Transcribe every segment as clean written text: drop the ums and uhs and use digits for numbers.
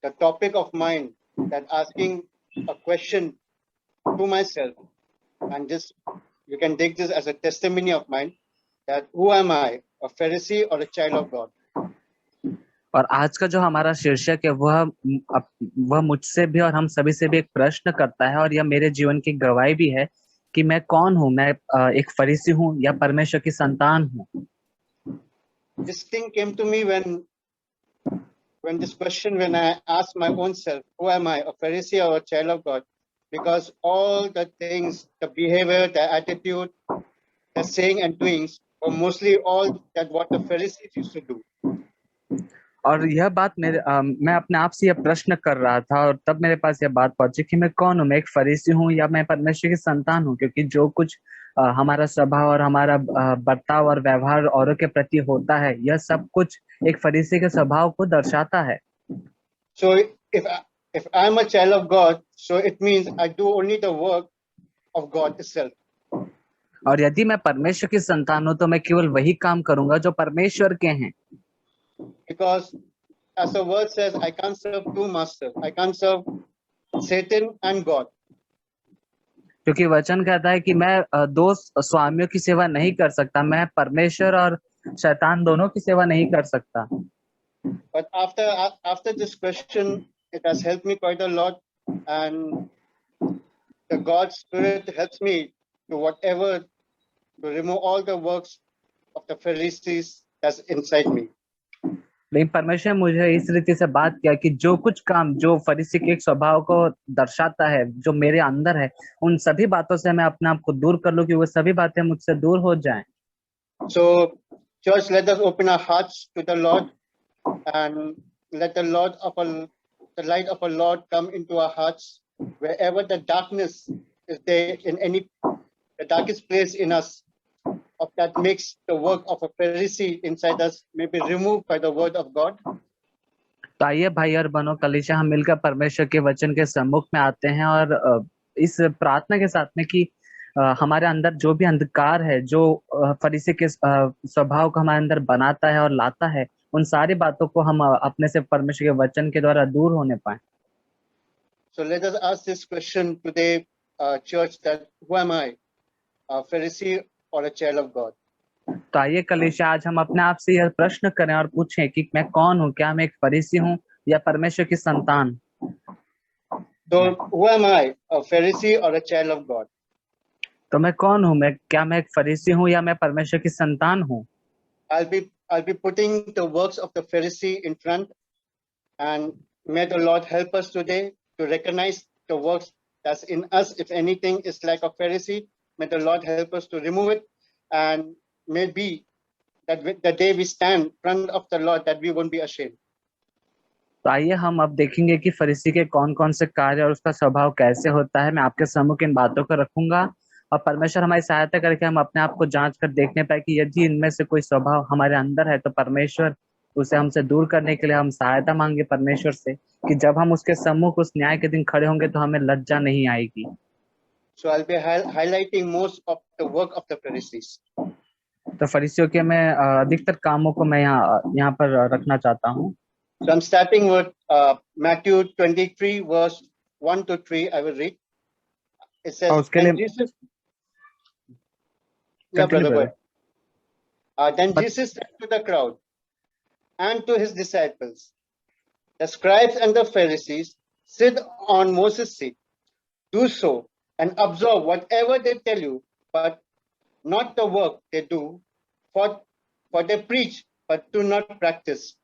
the topic of mine, that asking a question to myself, and just you can take this as a testimony of mine, that who am I, a Pharisee or a child of God? और आज का जो हमारा शीर्षक है वह मुझसे भी और हम सभी से भी एक प्रश्न करता है, और यह मेरे जीवन की गवाही भी है कि मैं कौन हूँ, मैं एक फरीसी हूँ या परमेश्वर की संतान हूँ। This thing came to me when this question, when I asked my own self, who am I, a Pharisee or a child of God? Because all the things, the behavior, the attitude, the saying and doings were mostly all that what the Pharisees used to do. और यह बात मैं अपने आप से यह प्रश्न कर रहा था, और तब मेरे पास यह बात पहुंची कि मैं कौन हूँ, मैं एक फरीसी हूँ या मैं परमेश्वर की संतान हूँ, क्योंकि जो कुछ हमारा स्वभाव और हमारा बर्ताव और व्यवहार औरों के प्रति होता है, यह सब कुछ एक फरीसी के स्वभाव को दर्शाता है। So if I am a child of God, so it means I do only the work of God itself. और यदि मैं परमेश्वर की संतान हूँ तो मैं केवल वही काम करूंगा जो परमेश्वर के हैं। Because as the word says, I can't serve two masters. I can't serve Satan and God. क्योंकि वचन कहता है कि मैं दो स्वामियों की सेवा नहीं कर सकता, मैं परमेश्वर और शैतान दोनों की सेवा नहीं कर सकता। But after this question, it has helped me quite a lot, and the God Spirit helps me to whatever, to remove all the works of the Pharisees that's inside me. लेकिन परमेश्वर ने मुझे इस रीति से बात किया कि जो कुछ काम जो फरीसी के एक स्वभाव को दर्शाता है, जो मेरे अंदर है, उन सभी बातों से मैं अपने आप को दूर कर लूं कि वो सभी बातें मुझसे दूर हो जाएं। So, church, let us open our hearts to the Lord, and let the light of our Lord come into our hearts. Wherever the darkness is there, the darkest place in us, of that makes the work of a Pharisee inside us, may be removed by the word of God. तो आइए भाई और बहनों, कलीसिया हम मिलकर परमेश्वर के वचन के सम्मुख में आते हैं, और इस प्रार्थना के साथ में कि हमारे अंदर जो भी अंधकार है, जो फरीसी के स्वभाव को हमारे अंदर बनाता है और लाता है, उन सारी बातों को हम अपने से परमेश्वर के वचन के द्वारा दूर होने पाए। So let us ask this question today, church, that who am I, a Pharisee or a child of God? तो आइए कलीसिया आज हम अपने आप से यह प्रश्न करें और पूछें कि मैं कौन हूँ, क्या मैं एक फरीसी हूँ या परमेश्वर की संतान। So who am I, a Pharisee or a child of God? तो मैं कौन हूँ, क्या मैं एक फरीसी हूँ या मैं परमेश्वर की संतान हूँ। I'll be putting the works of the Pharisee in front, and may the Lord help us today to recognize the works that's in us. If anything is like a Pharisee, may the Lord help us to remove it, and may it be that the day we stand in front of the Lord, that we won't be ashamed. तो आइए हम अब देखेंगे कि फरीसी के कौन कौन से कार्य और उसका स्वभाव कैसे होता है। मैं आपके सम्मुख इन बातों को रखूंगा, और परमेश्वर हमारी सहायता करके हम अपने आप को जांच कर देखने पाए कि यदि इनमें से कोई स्वभाव हमारे अंदर है तो परमेश्वर उसे हमसे दूर करने के लिए हम सहायता मांगे परमेश्वर से, कि जब हम उसके सम्मुख उस न्याय के दिन खड़े होंगे तो हमें लज्जा नहीं आएगी। So I'll be highlighting most of the work of the Pharisees. तो फरीसियों के मैं अधिकतर कामों को मैं यहाँ पर रखना चाहता हूँ। So I'm starting with Matthew 23 verse 1 to 3. I will read. It says, then Jesus. Yeah, brother. Go ahead. Then Jesus said to the crowd and to his disciples, the scribes and the Pharisees sit on Moses' seat. Do so and observe whatever they tell you, but not the work they do, for they preach but do not practice.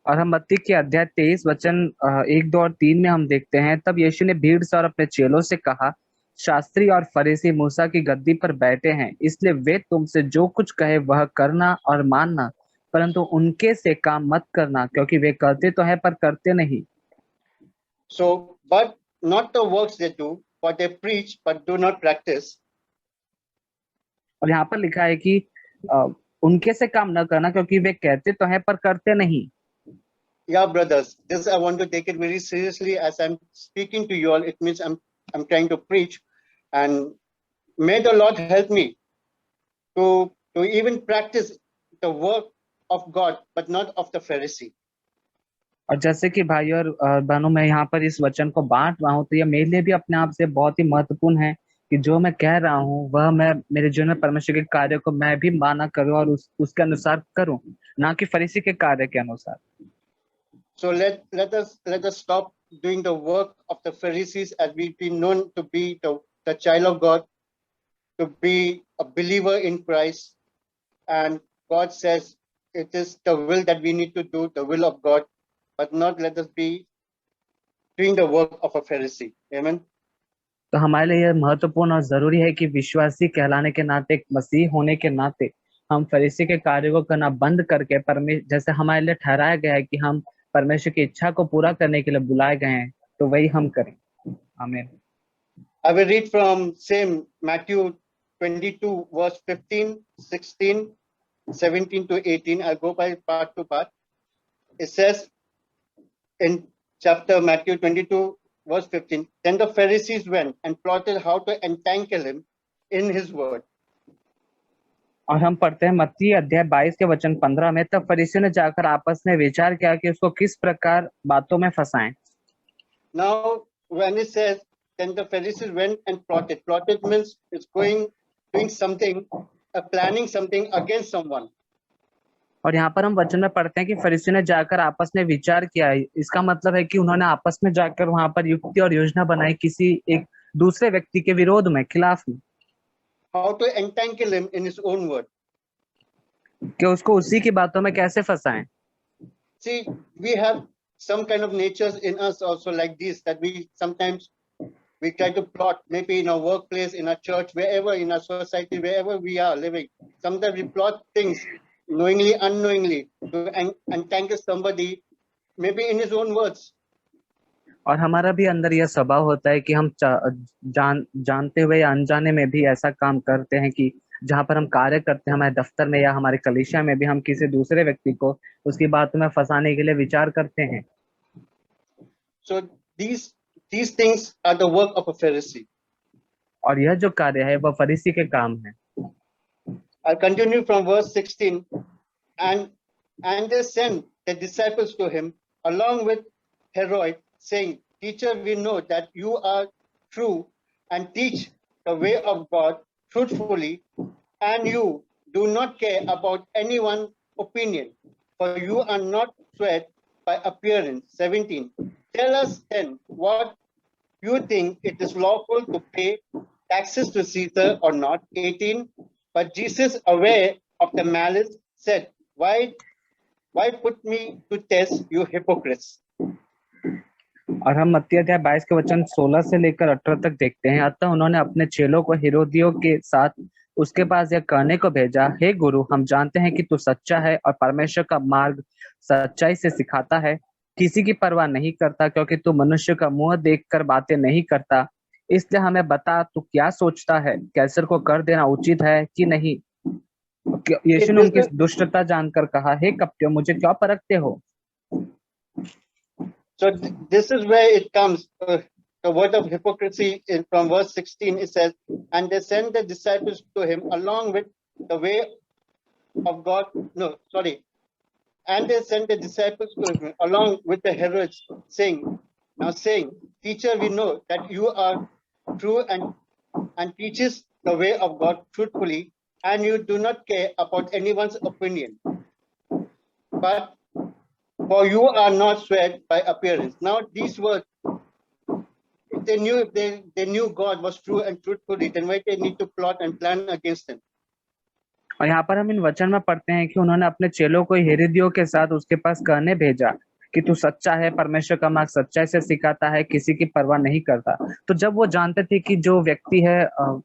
और हम मत्ती के अध्याय 23 वचन 1, 2 और 3 में हम देखते हैं, तब यीशु ने भीड़ से और अपने चेलों से कहा, शास्त्री और फरीसी मूसा की गद्दी पर बैठे हैं, इसलिए वे तुमसे जो कुछ कहे वह करना और मानना, परंतु उनके से काम मत करना, क्योंकि वे करते तो है पर करते नहीं। So, but not the works they do, for they preach but do not practice. और यहाँ पर लिखा है कि उनके से काम न करना, क्योंकि वे कहते तो है पर करते नहीं। Yeah, brothers, this I want to take it very seriously as I'm speaking to you all. It means I'm trying to preach, and may the Lord help me to even practice the work of God, but not of the Pharisee. और जैसे कि भाई और बहनों, मैं यहाँ पर इस वचन को बांट रहा हूँ, तो यह मेरे लिए भी अपने आप से बहुत ही महत्वपूर्ण है कि जो मैं कह रहा हूँ वह मैं मेरे जीवन में परमेश्वर के कार्य को मैं भी माना करूँ और उसके अनुसार करूँ, ना कि फरीसी के कार्य के अनुसार। So let us stop doing the work of the Pharisees, as we've been known to be the child of God, to be a believer in Christ. And God says it is the will that we need to do, the will of God, but not let us be doing the work of a Pharisee. Amen. तो हमारे लिए यह महत्वपूर्ण और जरूरी है कि विश्वासी कहलाने के नाते, एक मसीह होने के नाते, हम फरीसी के कार्य को करना बंद करके परमेश्वर, जैसे हमारे लिए ठहराया गया है कि हम परमेश्वर की इच्छा को पूरा करने के लिए बुलाए गए हैं, तो वही हम करें। आमीन। I will read from same Matthew 22, verse 15, 16, 17 to 18. I'll go by part to part. It says in chapter Matthew 22, verse 15, then the Pharisees went and plotted how to entangle him in his word. और हम पढ़ते हैं मत्ती अध्याय 22 के वचन 15 में, तब फरीसियों ने जाकर आपस में विचार किया कि उसको किस प्रकार बातों में फंसाएं। Now, when it says, then the Pharisees went and plotted. Plotted means it's doing something, planning something against someone. और यहाँ पर हम वचन में पढ़ते हैं कि फरीसियों ने जाकर आपस में विचार किया। इसका मतलब है कि उन्होंने आपस में जाकर वहां पर युक्ति और योजना बनाई किसी एक दूसरे व्यक्ति के विरोध में, खिलाफ में, How to entangle him in his own word. कि उसको उसी की बातों में कैसे फंसाएं। See, we have some kind of natures in us also like this, that we sometimes we try to plot, maybe in our workplace, in our church, wherever, in our society, wherever we are living. Sometimes we plot things knowingly, unknowingly, to entangle somebody, maybe in his own words. और हमारा भी अंदर यह स्वभाव होता है कि हम जानते हुए या अनजाने में भी ऐसा काम करते हैं कि जहां पर हम कार्य करते हैं, हमारे दफ्तर में या हमारे कलीसिया में भी, हम किसी दूसरे व्यक्ति को उसकी बातों में फंसाने के लिए विचार करते हैं। So these things are the work of a Pharisee. और यह जो कार्य है वह फरीसी के काम है। I'll continue from verse 16. And they sent the disciples to him along with Herod, saying, Teacher, we know that you are true and teach the way of God truthfully, and you do not care about anyone's opinion, for you are not swayed by appearance. 17. Tell us then what you think it is lawful to pay taxes to Caesar or not. 18. But Jesus, aware of the malice, said, Why put me to test, you hypocrites? और हम मत्ती अध्याय 22 के वचन 16 से लेकर 18 तक देखते हैं। अतः उन्होंने अपने चेलों को हेरोदियों के साथ उसके पास यह कहने को भेजा, हे गुरु, हम जानते हैं कि तू सच्चा है और परमेश्वर का मार्ग सच्चाई से सिखाता है, किसी की परवाह नहीं करता, क्योंकि तू मनुष्य का मुंह देखकर बातें नहीं करता। इसलिए हमें बता, तू क्या सोचता है, कैसर को कर देना उचित है कि नहीं? यीशु ने उनकी दुष्टता जानकर कहा, हे कपटियों, मुझे क्यों परखते हो? So this is where it comes. The word of hypocrisy is from verse 16. It says, and they sent the disciples to him along with the way of God. No, sorry. And they sent the disciples to him along with the Herods, saying, Teacher, we know that you are true and teaches the way of God truthfully, and you do not care about anyone's opinion. But for you are not swayed by appearance. Now these words, if they knew God was true and truthfully, then why they need to plot and plan against him? और यहाँ पर हम इन वचन में पढ़ते हैं कि उन्होंने अपने चेलों को हेरोदियों के साथ उसके पास कहने भेजा कि तू सच्चा है, परमेश्वर का मार्ग सच्चाई से सिखाता है, किसी की परवाह नहीं करता। तो जब वो जानते थे कि जो व्यक्ति है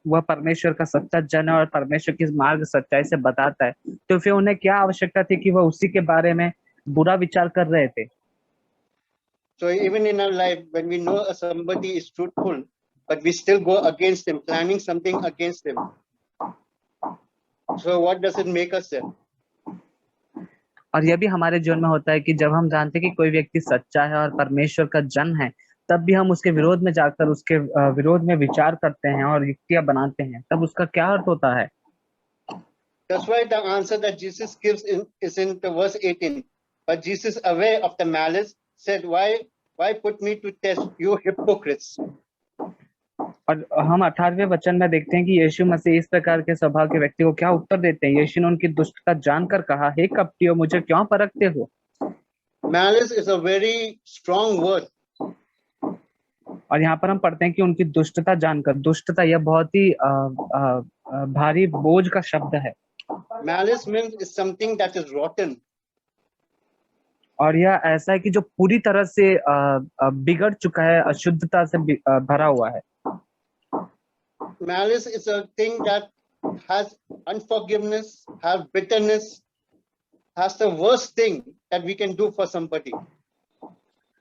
वह परमेश्वर का सच्चा जन है और परमेश्वर की मार्ग सच्चाई से बताता है, तो फिर उन्हें क्या आवश्यकता थी कि वह उसी के बारे में बुरा विचार कर रहे थे। So even in our life, when we know somebody is truthful, but we still go against him, planning something against him. So what does it make us then? और यह भी हमारे जीवन में होता है कि जब हम जानते हैं कि कोई व्यक्ति सच्चा है और परमेश्वर का जन है, तब भी हम उसके विरोध में जाकर उसके विरोध में विचार करते हैं और युक्तियां बनाते हैं, तब उसका क्या अर्थ होता है? That's why the answer that Jesus gives is in the verse 18. But Jesus, aware of the malice, said, why put me to test, you hypocrites? और हम 18वें वचन में देखते हैं कि यीशु मसीह इस प्रकार के स्वभाव के व्यक्ति को क्या उत्तर देते हैं। यीशु ने उनकी दुष्टता जानकर कहा, हे कपटियों, मुझे क्यों परखते हो? Malice is a very strong word. और यहाँ पर हम पढ़ते हैं कि उनकी दुष्टता जानकर, दुष्टता यह बहुत ही भारी बोझ का शब्द है। Malice means is something that is rotten. और यह ऐसा है कि जो पूरी तरह से बिगड़ चुका है, अशुद्धता से भरा हुआ है। Malice is a thing that has unforgiveness, has bitterness, has the worst thing that we can do for somebody.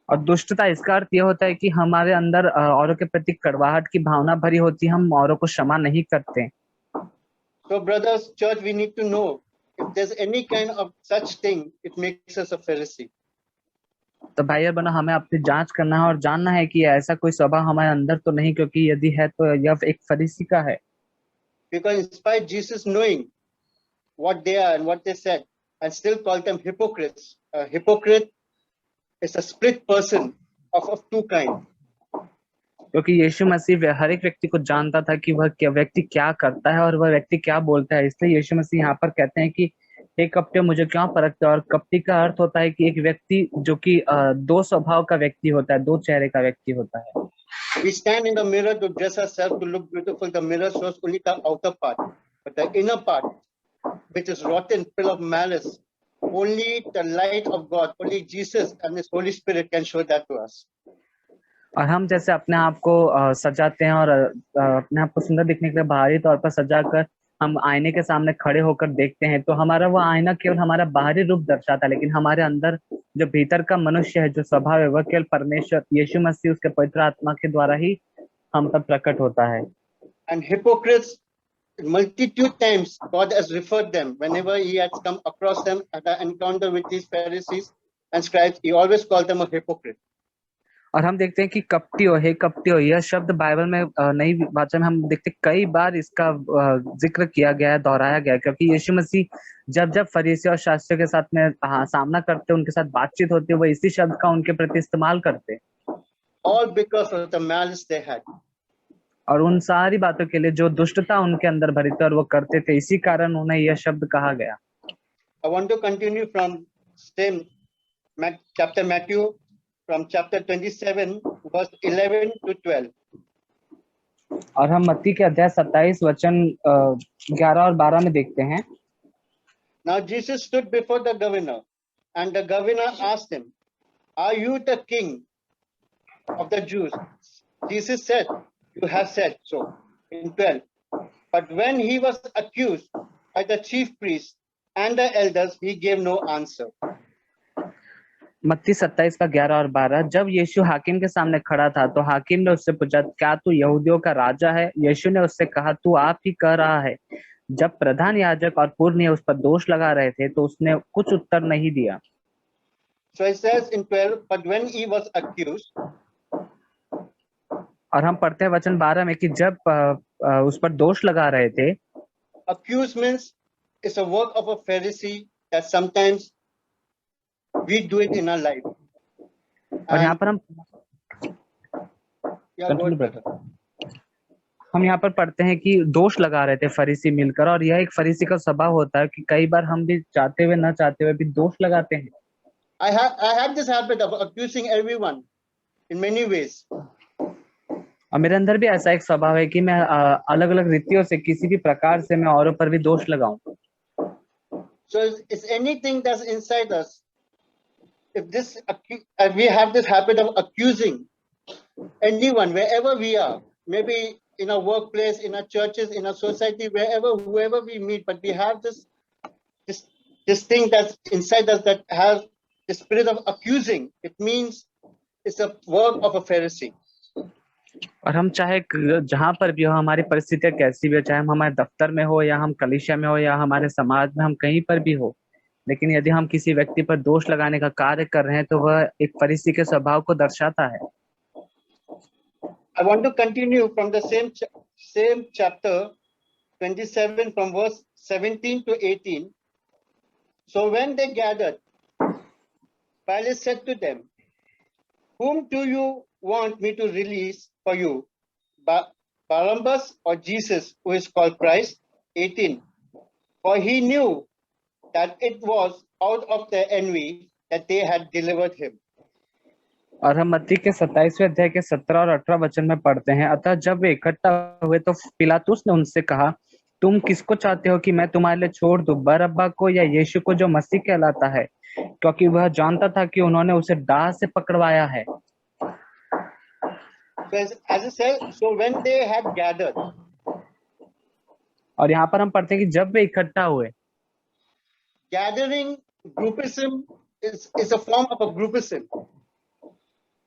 और दुष्टता इसका अर्थ यह होता है कि हमारे अंदर औरों के प्रति कड़वाहट की भावना भरी होती है, हम औरों को क्षमा नहीं करते। So brothers, church, we need to know if there's any kind of such thing, it makes us a Pharisee. तो भाई और बहनों, हमें अपनी जांच करना है और जानना है कि ऐसा कोई स्वभाव हमारे अंदर तो नहीं, क्योंकि यदि है तो यह एक फरीसी का है। Because in spite Jesus knowing what they are and what they said, and still call them hypocrites. A hypocrite is a split person of two kinds. क्योंकि यीशु मसीह हर एक व्यक्ति को जानता था कि वह व्यक्ति क्या करता है और वह व्यक्ति क्या बोलता है, इसलिए यीशु मसीह यहाँ पर कहते हैं कि हे कपटी, मुझे क्यों परखते हो? और कपटी का अर्थ होता है कि एक व्यक्ति जो कि दो स्वभाव का व्यक्ति होता है, दो चेहरे का व्यक्ति होता है। We stand in the mirror to dress ourselves to look beautiful. The mirror shows only the outer part, but the inner part, which is rotten, full of malice, only the light of God, only Jesus and His Holy Spirit can show that to us. और हम जैसे अपने आप को सजाते हैं और अपने आप को सुंदर दिखने के लिए बाहरी तौर पर सजाकर हम आईने के सामने खड़े होकर देखते हैं, तो हमारा वो आईना केवल हमारा बाहरी रूप दर्शाता है, लेकिन हमारे अंदर जो भीतर का मनुष्य है, जो स्वभाव है, वह केवल परमेश्वर यीशु मसीह उसके पवित्र आत्मा के द्वारा ही हम पर प्रकट होता है। And hypocrites, multitude times God has referred them whenever He has come across them at an encounter with these Pharisees and scribes. He always called them a hypocrite. और हम देखते हैं कि कपटी हो, हे कपटी हो, यह शब्द बाइबल में नई भाषा में हम देखते हैं कई बार इसका जिक्र किया गया है, दोहराया गया है, क्योंकि यीशु मसीह जब फरीसी और शास्त्रियों के साथ में सामना करते, उनके साथ बातचीत होती है, वो इसी शब्द का उनके प्रति इस्तेमाल करते। All because of the malice they had. और उन सारी बातों के लिए जो दुष्टता उनके अंदर भरी थी और वो करते थे, इसी कारण उन्हें यह शब्द कहा गया। I want to continue from same chapter Matthew, from chapter 27, verse 11 to 12. और हम मत्ती के अध्याय 27 वचन 11 और 12 में देखते हैं। Now Jesus stood before the governor, and the governor asked him, "Are you the king of the Jews?" Jesus said, "You have said so." In 12. But when he was accused by the chief priests and the elders, he gave no answer. मत्ती 27 का 11 और 12। जब यीशु हाकिम के सामने खड़ा था तो हाकिम ने उससे पूछा, क्या तू यहूदियों का राजा है? यीशु ने उससे कहा, तू आप ही कह रहा है। जब प्रधान याजक और पुरनिये उस पर दोष लगा रहे थे तो उसने कुछ उत्तर नहीं दिया। So it says in 12, but when he was accused, और हम पढ़ते हैं वचन 12 में कि जब उस पर दोष लगा रहे थे। accused means it's a work of a Pharisee that sometimes we do it in our life. और यहाँ पर हम यहाँ पर पढ़ते हैं कि दोष लगा रहे थे फरीसी मिलकर, और यह एक फरीसी का स्वभाव होता है कि कई बार हम भी चाहते हुए न चाहते हुए भी दोष लगाते हैं। I have this habit of accusing everyone in many ways. और मेरे अंदर भी ऐसा एक स्वभाव है कि मैं अलग अलग रीतियों से किसी भी प्रकार से मैं औरों पर भी दोष लगाऊं। So it's anything that's inside us. If we have this habit of accusing anyone, wherever we are, maybe in our workplace, in our churches, in our society, whoever we meet, but we have this thing that's inside us that has the spirit of accusing, it means it's a work of a Pharisee. और हम चाहे जहां पर भी हो, हमारी परिस्थितियां कैसी भी हो, चाहे हम हमारे दफ्तर में हो या हम कलीसिया में हो या हमारे समाज में, हम कहीं पर भी हो, लेकिन यदि हम किसी व्यक्ति पर दोष लगाने का कार्य कर रहे हैं तो वह एक फरीसी के स्वभाव को दर्शाता है। I want to continue from the same chapter 27 from verse 17 to 18. So when they gathered, Pilate said to them, whom do you want me to release for you? Barabbas or Jesus, who is called Christ? 18. For he knew that it was out of their envy that they had delivered him. और हम मत्ती के 27वें अध्याय के 17 और 18 वचन में पढ़ते हैं, अतः जब वे इकट्ठा हुए तो पिलातुस ने उनसे कहा, तुम किसको चाहते हो कि मैं तुम्हारे लिए छोड़ दूं, बरअब्बा को या यीशु को जो मसीह कहलाता है? क्योंकि वह जानता था कि उन्होंने उसे दाह से पकड़वाया है। As it says, so when they had gathered, और यहाँ पर हम पढ़ते हैं कि जब वे इकट्ठा हुए, gathering, groupism is a form of a groupism.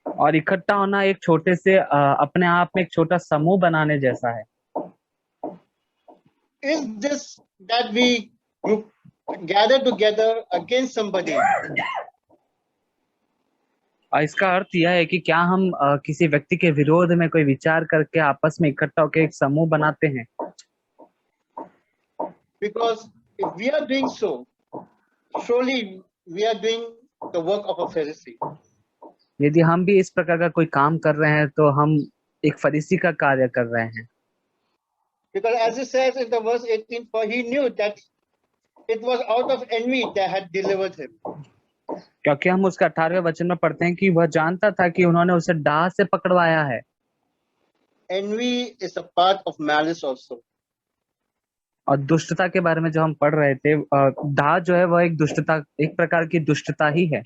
और इकट्ठा होना एक छोटे से अपने आप में एक छोटा समूह बनाने जैसा है। Is this that we gather together against somebody? और इसका अर्थ यह है कि क्या हम किसी व्यक्ति के विरोध में कोई विचार करके आपस में इकट्ठा होकर एक समूह बनाते हैं? Because if we are doing so, surely we are doing the work of a Pharisee. यदि हम भी इस प्रकार का कोई काम कर रहे हैं तो हम एक फरीसी का कार्य कर रहे हैं। Because as it says in the verse 18, for he knew that it was out of envy that had delivered him. क्योंकि हम उसका 18वें वचन में पढ़ते हैं कि वह जानता था कि उन्होंने उसे दाह से पकड़वाया है। Envy is a part of malice also. और दुष्टता के बारे में जो हम पढ़ रहे थे, दाह जो है वह एक प्रकार की दुष्टता ही है।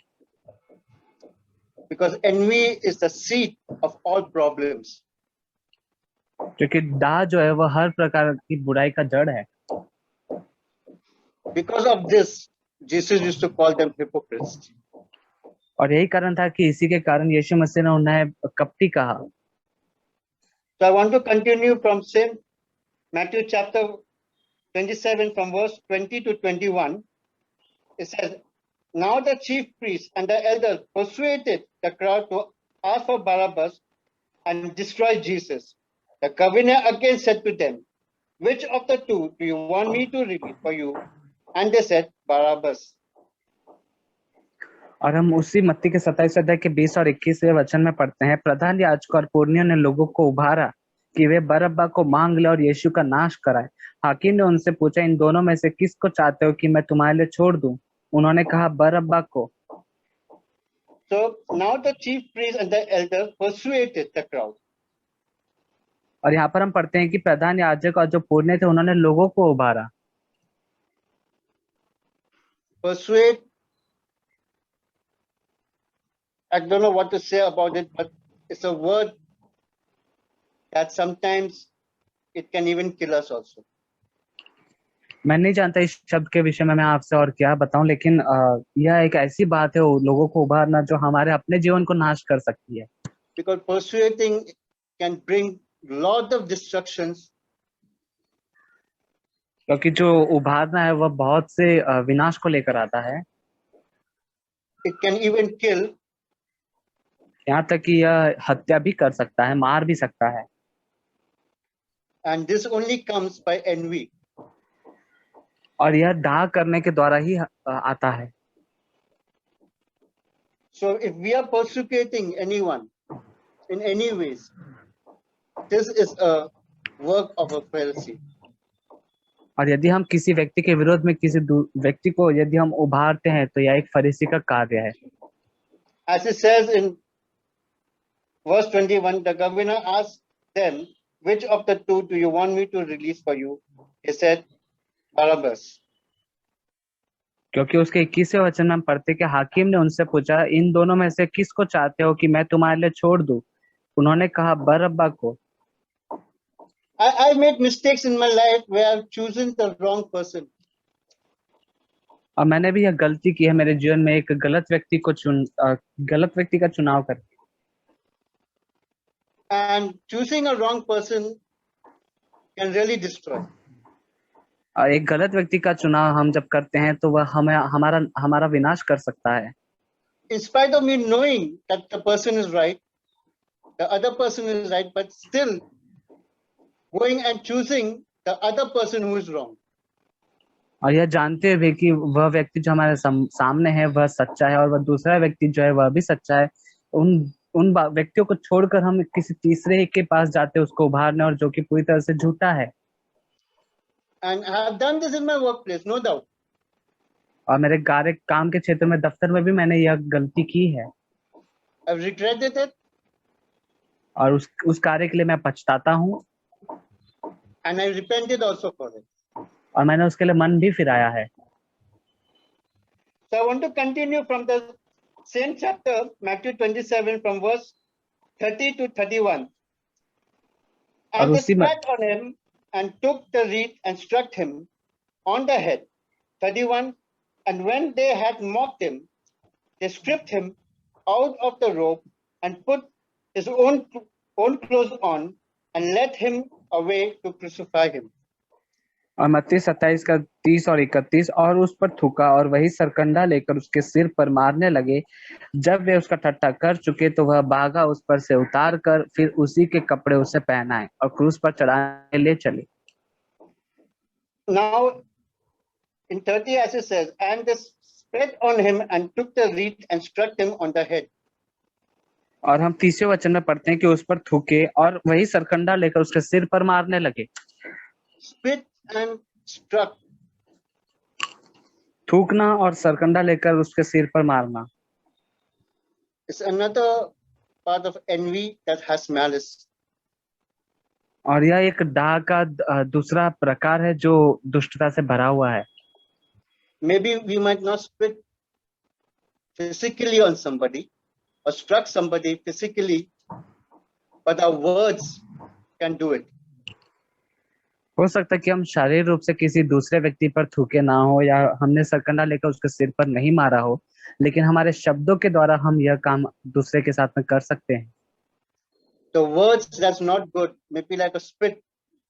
Because envy is the seed of all problems. क्योंकि दाह जो है वह हर प्रकार की बुराई का जड़ है। Because of this, Jesus used to call them hypocrites. और यही कारण था कि इसी के कारण यीशु मसीह ने उन्हें कपटी कहा। So I want to continue from same Matthew chapter 27 from verse 20 to 21. It says, now the chief priests and the elders persuaded the crowd to ask for Barabbas and destroy Jesus. The governor again said to them, which of the two do you want me to release for you? And they said, Barabbas. और हम उसी मत्ती के 27 अध्याय के 20 और 21वें वचन में पढ़ते हैं, प्रधान याजकों और पुरनियों ने लोगों को उभारा कि वे बरअब्बा को मांग ले और यीशु का नाश कराए। हाकिम ने उनसे पूछा, इन दोनों में से किसको चाहते हो कि मैं तुम्हारे लिए छोड़ दूं? उन्होंने कहा, बरअब्बा को। So now the chief priests and the elders persuaded the crowd. और यहाँ पर हम पढ़ते हैं कि प्रधान याजक और जो पुरनिय थे उन्होंने लोगों को उभारा। Persuade, I don't know what to say about it, but it's a word that sometimes it can even kill us also. मैं नहीं जानता इस शब्द के विषय में मैं आपसे और क्या बताऊं, लेकिन यह एक ऐसी बात है लोगों को उभारना जो हमारे अपने जीवन को नाश कर सकती है। Because persuading can bring lot of destructions. क्योंकि जो उभारना है वह बहुत से विनाश को लेकर आता है। It can even kill. यहाँ तक कि यह हत्या भी कर सकता है, मार भी सकता है। And this only comes by envy. और यह दाह करने के द्वारा ही आता है। So if we are persecuting anyone in any ways, this is a work of a Pharisee. और यदि हम किसी व्यक्ति के विरोध में किसी व्यक्ति को यदि हम उभारते हैं तो यह एक फरीसी का कार्य है। As it says in verse 21, the governor asked them, which of the two do you want me to release for you? He said, Barabbas. क्योंकि उसके 21वें वचन में हम पढ़ते कि हाकिम ने उनसे पूछा, इन दोनों में से किसको चाहते हो कि मैं तुम्हारे लिए छोड़ दूं? उन्होंने कहा, बरअब्बा को। I made mistakes in my life where I've chosen the wrong person. और मैंने भी यह गलती की है मेरे जीवन में, एक गलत व्यक्ति का चुनाव करके। And choosing a wrong person can really destroy. एक गलत व्यक्ति का चुनाव हम जब करते हैं तो वह हमारा विनाश कर सकता है। In spite of me knowing that the person is right, the other person is right, but still going and choosing the other person who is wrong. और यह जानते हुए कि वह व्यक्ति जो हमारे सामने है वह सच्चा है और वह दूसरा व्यक्ति जो है वह भी सच्चा है, उन व्यक्तियों को छोड़कर हम किसी तीसरे के पास जाते हैं उसको उभारने, और जो कि पूरी तरह से झूठा है। And I have done this in my workplace, no doubt. और मेरे काम के क्षेत्र में, दफ्तर में भी मैंने यह गलती की है, I've regretted it, और उस कार्य के लिए मैं पछताता हूँ, and I repented also for it. और मैंने उसके लिए मन भी फिराया है। So I want to continue from the same chapter, Matthew 27, from verse 30 to 31. और And they उसी में spat on him and took the reed and struck him on the head. 31. And when they had mocked him, they stripped him out of the robe and put his own clothes on and led him away to crucify him. और मत्ती 27 का 30 और 31, और उस पर थूका और वही सरकंडा लेकर उसके सिर पर मारने लगे। जब वे उसका ठट्ठा कर चुके तो वह बागा उस पर से उतार कर फिर उसी के कपड़े उसे पहनाए और क्रूस पर चढ़ाने ले चले। Now in 30, as it says, and they spat on him and took the reed and struck him on the head. और हम 30वें वचन में पढ़ते हैं कि उस पर थूके और वही सरकंडा लेकर उसके सिर पर मारने लगे। Spit and struck. थूकना और सरकंडा लेकर उसके सिर पर मारना It's another part of envy that has malice. और यह एक डाह का दूसरा प्रकार है जो दुष्टता से भरा हुआ है। Maybe we might not spit physically on somebody or struck somebody physically, but our words can do it. हो सकता है कि हम शारीरिक रूप से किसी दूसरे व्यक्ति पर थूके ना हो या हमने सरकंडा लेकर उसके सिर पर नहीं मारा हो, लेकिन हमारे शब्दों के द्वारा हम यह काम दूसरे के साथ में कर सकते हैं। The words that's not good may be like a spit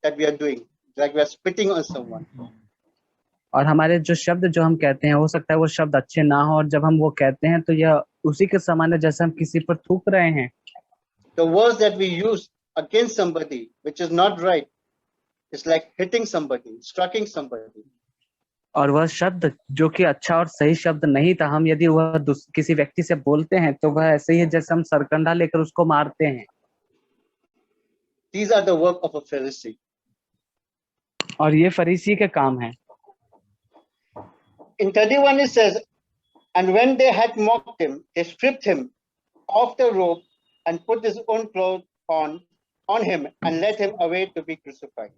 that we are doing, like we are spitting on someone. और हमारे जो शब्द जो हम कहते हैं, हो सकता है वो शब्द अच्छे ना हो, और जब हम वो कहते हैं तो यह उसी के समान है जैसे हम किसी पर थूक रहे हैं। The words that we use against somebody, which is not right, is like hitting somebody, striking somebody. और वह शब्द जो कि अच्छा और सही शब्द नहीं था, हम यदि वह किसी व्यक्ति से बोलते हैं तो वह ऐसे ही है जैसे हम सरकंडा लेकर उसको मारते हैं। These are the work of a Pharisee. और ये फरीसी के काम है। In 31 it says, and when they had mocked him, they stripped him of the robe and put his own clothes on him and led him away to be crucified.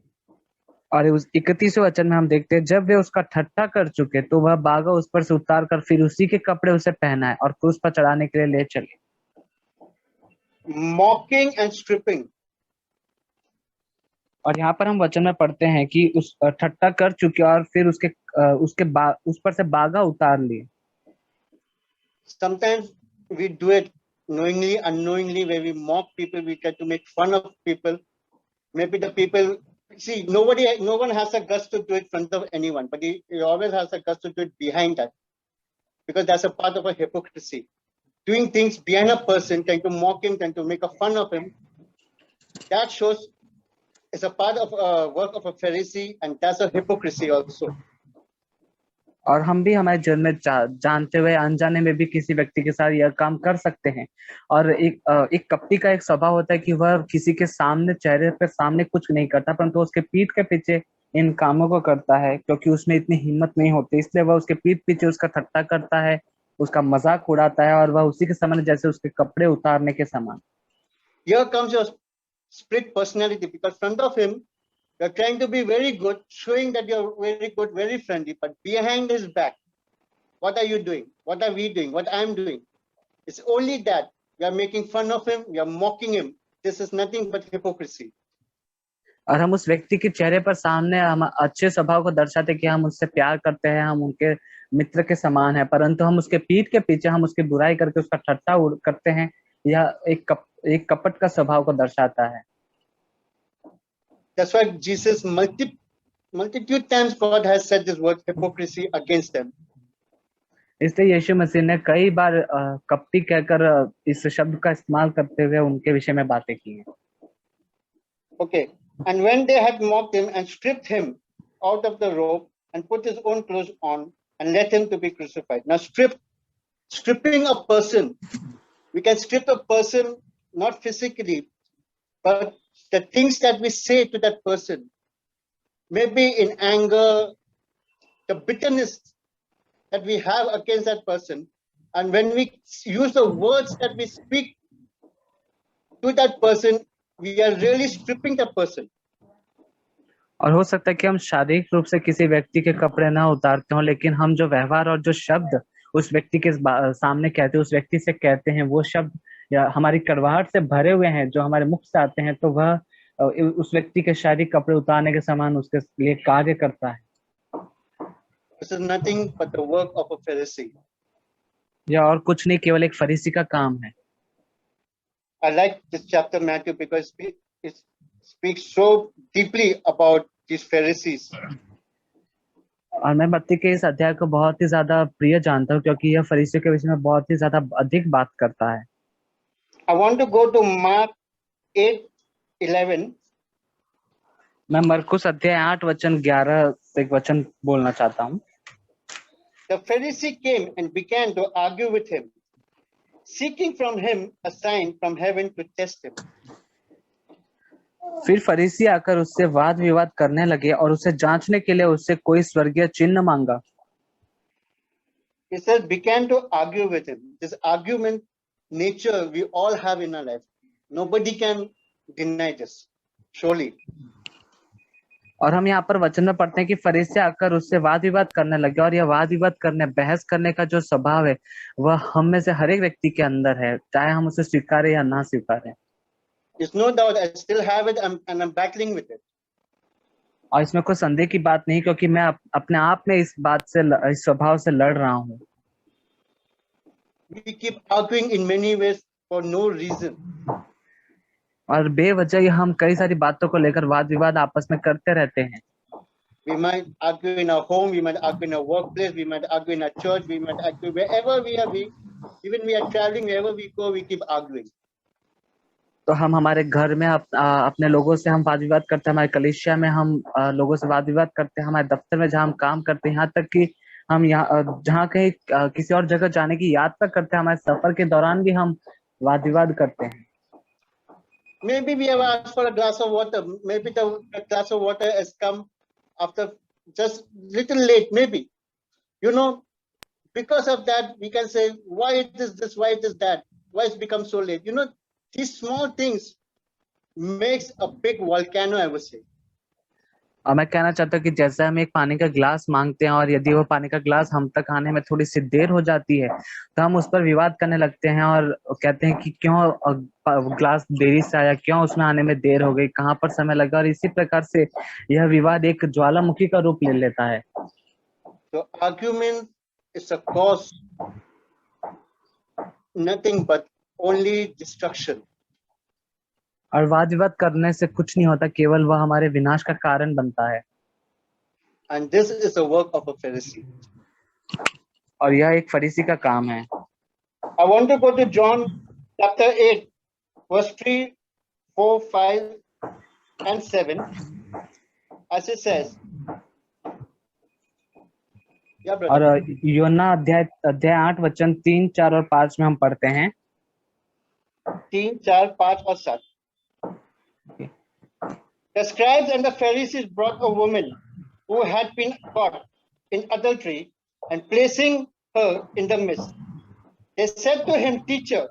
और उस 31वें वचन में हम देखते हैं, जब वे उसका ठट्ठा कर चुके तो वह बागा उस पर से उतार कर फिर उसी के कपड़े उसे पहनाए और क्रूस पर चढ़ाने के लिए ले चले। Mocking and stripping. और यहाँ पर हम वचन में पढ़ते हैं कि उस ठट्ठा कर चुके और फिर उस पर से बागा उतार लिए। Sometimes we do it knowingly, unknowingly, where we mock people, we try to make fun of people. Maybe the people, see, no one has a guts to do it in front of anyone, but he always has a guts to do it behind that, because that's a part of a hypocrisy. Doing things behind a person, trying to mock him, trying to make a fun of him, that shows it's a part of a work of a Pharisee, and that's a hypocrisy also. और हम भी हमारे जीवन में जानते हुए अनजाने में भी किसी व्यक्ति के साथ यह काम कर सकते हैं। और एक कपटी का एक स्वभाव होता है कि वह किसी के सामने, चेहरे पे सामने कुछ नहीं करता, परंतु उसके पीठ के पीछे इन कामों को करता है, क्योंकि उसमें इतनी हिम्मत नहीं होती, इसलिए वह उसके पीठ पीछे उसका ठट्ठा करता है, उसका मजाक उड़ाता है, और वह उसी के समान जैसे उसके कपड़े उतारने के समान। Here comes your split personality, because in front of him you're trying to be very good, showing that you're very good, very friendly, but behind his back, what are you doing? What are we doing? What I'm doing? It's only that we are making fun of him, we are mocking him. This is nothing but hypocrisy. और हम उस व्यक्ति के चेहरे पर सामने हम अच्छे स्वभाव को दर्शाते हैं कि हम उससे प्यार करते हैं, हम उनके मित्र के समान है, परंतु हम उसके पीठ के पीछे हम उसकी बुराई करके उसका ठट्ठा करते हैं। यह एक कपट का स्वभाव को दर्शाता है। That's why Jesus multitude times God has said this word hypocrisy against them. इसलिए यीशु मसीह ने कई बार कपटी कहकर इस शब्द का इस्तेमाल करते हुए उनके विषय में बातें की हैं। Okay, and when they had mocked him and stripped him out of the robe and put his own clothes on and let him to be crucified. Now stripping a person We can strip a person not physically, but the things that we say to that person, maybe in anger, the bitterness that we have against that person. And when we use the words that we speak to that person, we are really stripping that person. और हो सकता है कि हम शारीरिक रूप से किसी व्यक्ति के कपड़े ना उतारते हो, लेकिन हम जो व्यवहार और जो शब्द उस व्यक्ति के सामने कहते हैं, उस व्यक्ति से कहते हैं, वो शब्द या हमारी कड़वाहट से भरे हुए हैं, जो हमारे मुख से आते हैं, तो वह उस व्यक्ति के शारीरिक कपड़े उतारने के समान उसके लिए कार्य करता है। This is nothing but the work of a Pharisee. यह और कुछ नहीं, केवल एक फरीसी का काम है। I like this chapter, Matthew, because it speaks so deeply about these Pharisees. और मैं मत्ती के इस अध्याय को बहुत ही ज्यादा प्रिय जानता हूँ, क्योंकि यह फरीसियों के विषय में बहुत ही ज्यादा अधिक बात करता है। I want to go to Mark 8:11. मैं मरकुस अध्याय 8 वचन 11 से एक वचन बोलना चाहता हूँ। The Pharisee came and began to argue with him, seeking from him a sign from heaven to test him. फिर फरीसी आकर उससे वाद विवाद करने लगे और उसे जांचने के लिए उससे कोई स्वर्गीय चिन्ह मांगा। He says, began to argue with him. This argument nature we all have in our life. Nobody can deny this, surely. और हम यहाँ पर वचन में पढ़ते हैं कि फरीसी आकर उससे वाद विवाद करने लगे, और यह वाद विवाद करने, बहस करने का जो स्वभाव है वह हम में से हर एक व्यक्ति के अंदर है, चाहे हम उसे स्वीकारें या ना स्वीकारें। There's no doubt I still have it and I'm battling with it. और इसमें कोई संदेह की बात नहीं, क्योंकि मैं अपने आप में इस बात से, इस स्वभाव से लड़ रहा हूँ। We keep arguing in many ways for no reason. और बेवजह हम कई सारी बातों को लेकर वाद विवाद आपस में करते रहते हैं। We might argue in our home, we might argue in our workplace, we might argue in our church, we might argue wherever we are. Even we are traveling, wherever we go, we keep arguing. तो हम हमारे घर में अपने लोगों से हम वाद विवाद करते हैं, हमारे कलीसिया में हम लोगों से वाद विवाद करते हैं, हमारे दफ्तर में जहाँ हम काम करते हैं, यहाँ तक कि हम यहाँ जहाँ कहीं किसी और जगह जाने की यात्रा करते हैं, हमारे सफर के दौरान भी हम वाद विवाद करते हैं। Maybe we have asked for a glass of water. Maybe the glass of water has come after just little late. Maybe, you know, because of that we can say, why it is this, why it is that, why it's become so late. You know, these small things makes a big volcano, I would say. और मैं कहना चाहता हूँ कि जैसे हम एक पानी का ग्लास मांगते हैं, और यदि वो पानी का ग्लास हम तक आने में थोड़ी सी देर हो जाती है, तो हम उस पर विवाद करने लगते हैं और कहते हैं कि क्यों ग्लास देरी से आया, क्यों उसमें आने में देर हो गई, कहाँ पर समय लगा, और इसी प्रकार से यह विवाद एक ज्वालामुखी का रूप ले लेता है। So argument is a cause, nothing but only destruction. और वाद विवाद करने से कुछ नहीं होता, केवल वह हमारे विनाश का कारण बनता है। And this is the work of a Pharisee. और यह एक फरीसी का काम है। I want to go to John chapter 8, verse 3, 4, 5, and 7. As it says. Yeah, brother. और योना अध्याय 8 वचन 3, 4 और 5 में हम पढ़ते हैं। 3, 4, 5 और 7. The scribes and the Pharisees brought a woman who had been caught in adultery, and placing her in the midst, they said to him, Teacher,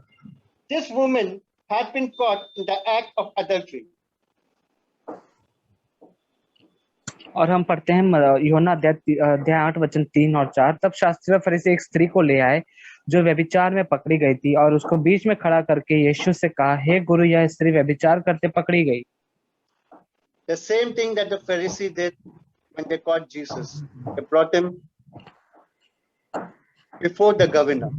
this woman had been caught in the act of adultery. और हम पढ़ते हैं यूहन्ना अध्याय 8 वचन 3 और 4। तब शास्त्री व फरीसी एक स्त्री को ले आए जो व्यभिचार में पकड़ी गई थी, और उसको बीच में खड़ा करके यीशु से कहा, हे गुरु, यह स्त्री व्यभिचार करते पकड़ी गई। The same thing that the Pharisee did when they caught Jesus. They brought him before the governor.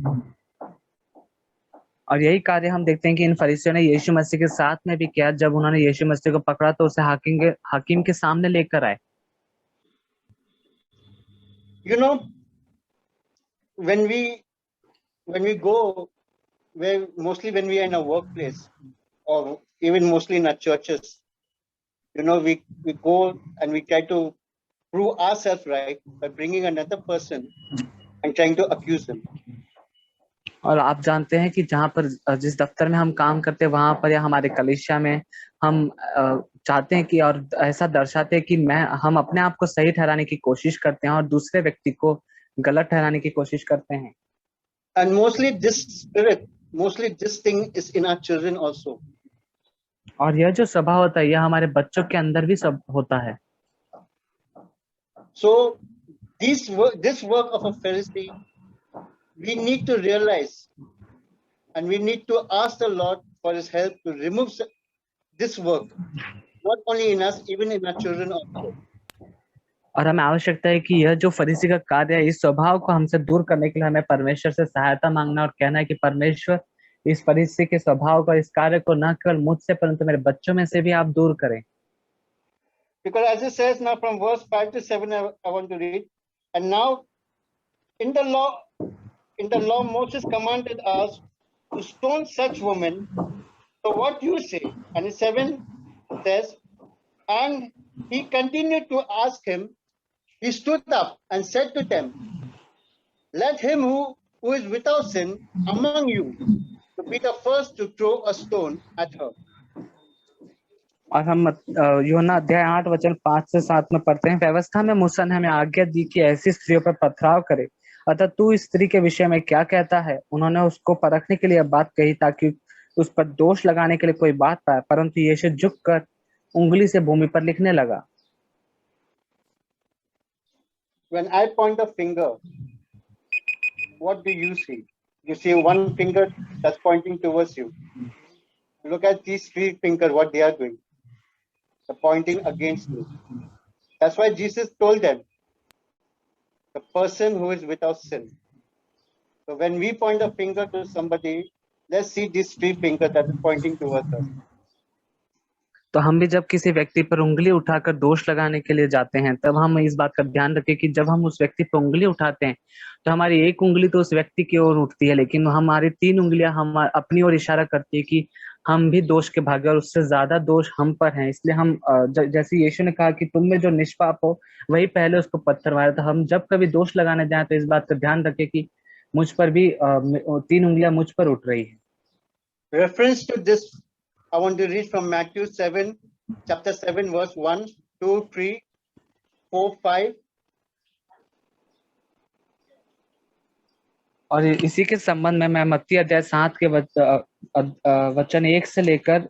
और यही कार्य हम देखते हैं कि इन फरीसियों ने यीशु मसीह के साथ में भी किया। जब उन्होंने यीशु मसीह को पकड़ा तो उसे हाकिम के सामने लेकर आए। You know, when we go, where mostly when we are in a workplace, or even mostly in our churches, you know, we go and we try to prove ourselves right by bringing another person and trying to accuse them. और आप जानते हैं कि जहाँ पर जिस दफ्तर में हम काम करते हैं वहां पर या हमारे कलीसिया में हम चाहते हैं कि और ऐसा दर्शाते हैं कि हम अपने आप को सही ठहराने की कोशिश करते हैं और दूसरे व्यक्ति को गलत ठहराने की कोशिश करते हैं। And mostly this thing is in our children also. और यह जो स्वभाव होता है यह हमारे बच्चों के अंदर भी सब होता है। So this work of a Pharisee, we need to realize and we need to ask the Lord for his help to remove this work, not only in us, even in our children also. और हमें आवश्यकता है कि यह जो फरीसी का कार्य है इस स्वभाव को हमसे दूर करने के लिए हमें परमेश्वर से सहायता मांगना और कहना है कि परमेश्वर इस फरीसी के स्वभाव का इस कार्य को न केवल मुझसे परंतु मेरे बच्चों में से भी आप दूर करें। Because as it says now from verse 5 to 7, I want to read. And now in the law Moses commanded us to stone such women. So what you say? And 7 says, and he continued to ask him. He stood up and said to them, let him who is without sin among you to be the first to throw a stone at her. और हम यूहन्ना अध्याय 8 वचन 5 से 7 में पढ़ते हैं, व्यवस्था में मूसा ने हमें आज्ञा दी कि ऐसी स्त्रियों पर पथराव करे, अतः तू इस स्त्री के विषय में क्या कहता है? उन्होंने उसको परखने के लिए बात कही ताकि उस पर दोष लगाने के लिए कोई बात पाए, परंतु यीशु झुककर उंगली से भूमि पर लिखने लगा। When I point a finger, what do you see? You see one finger that's pointing towards you. Look at these 3 fingers, what they are doing. They're pointing against me. That's why Jesus told them, the person who is without sin. So when we point a finger to somebody, let's see these 3 fingers that are pointing towards us. तो हम भी जब किसी व्यक्ति पर उंगली उठाकर दोष लगाने के लिए जाते हैं तब हम इस बात का ध्यान रखें कि जब हम उस व्यक्ति पर उंगली उठाते हैं तो हमारी एक उंगली तो उस व्यक्ति की ओर उठती है, लेकिन हमारी 3 उंगलियां हम अपनी ओर इशारा करती है कि हम भी दोष के भागी और उससे ज्यादा दोष हम पर है। इसलिए हम जैसे यीशु ने कहा कि तुम में जो निष्पाप हो वही पहले उसको पत्थर मारे, तो हम जब कभी दोष लगाने जाए तो इस बात का ध्यान रखें कि मुझ पर भी 3 उंगलियां मुझ पर उठ रही है। Reference to this, I want to read from Matthew 7, chapter 7, verse 1, 2, 3, 4, 5. और इसी के संबंध में मैं मत्ती अध्याय 7 के वचन 1 से लेकर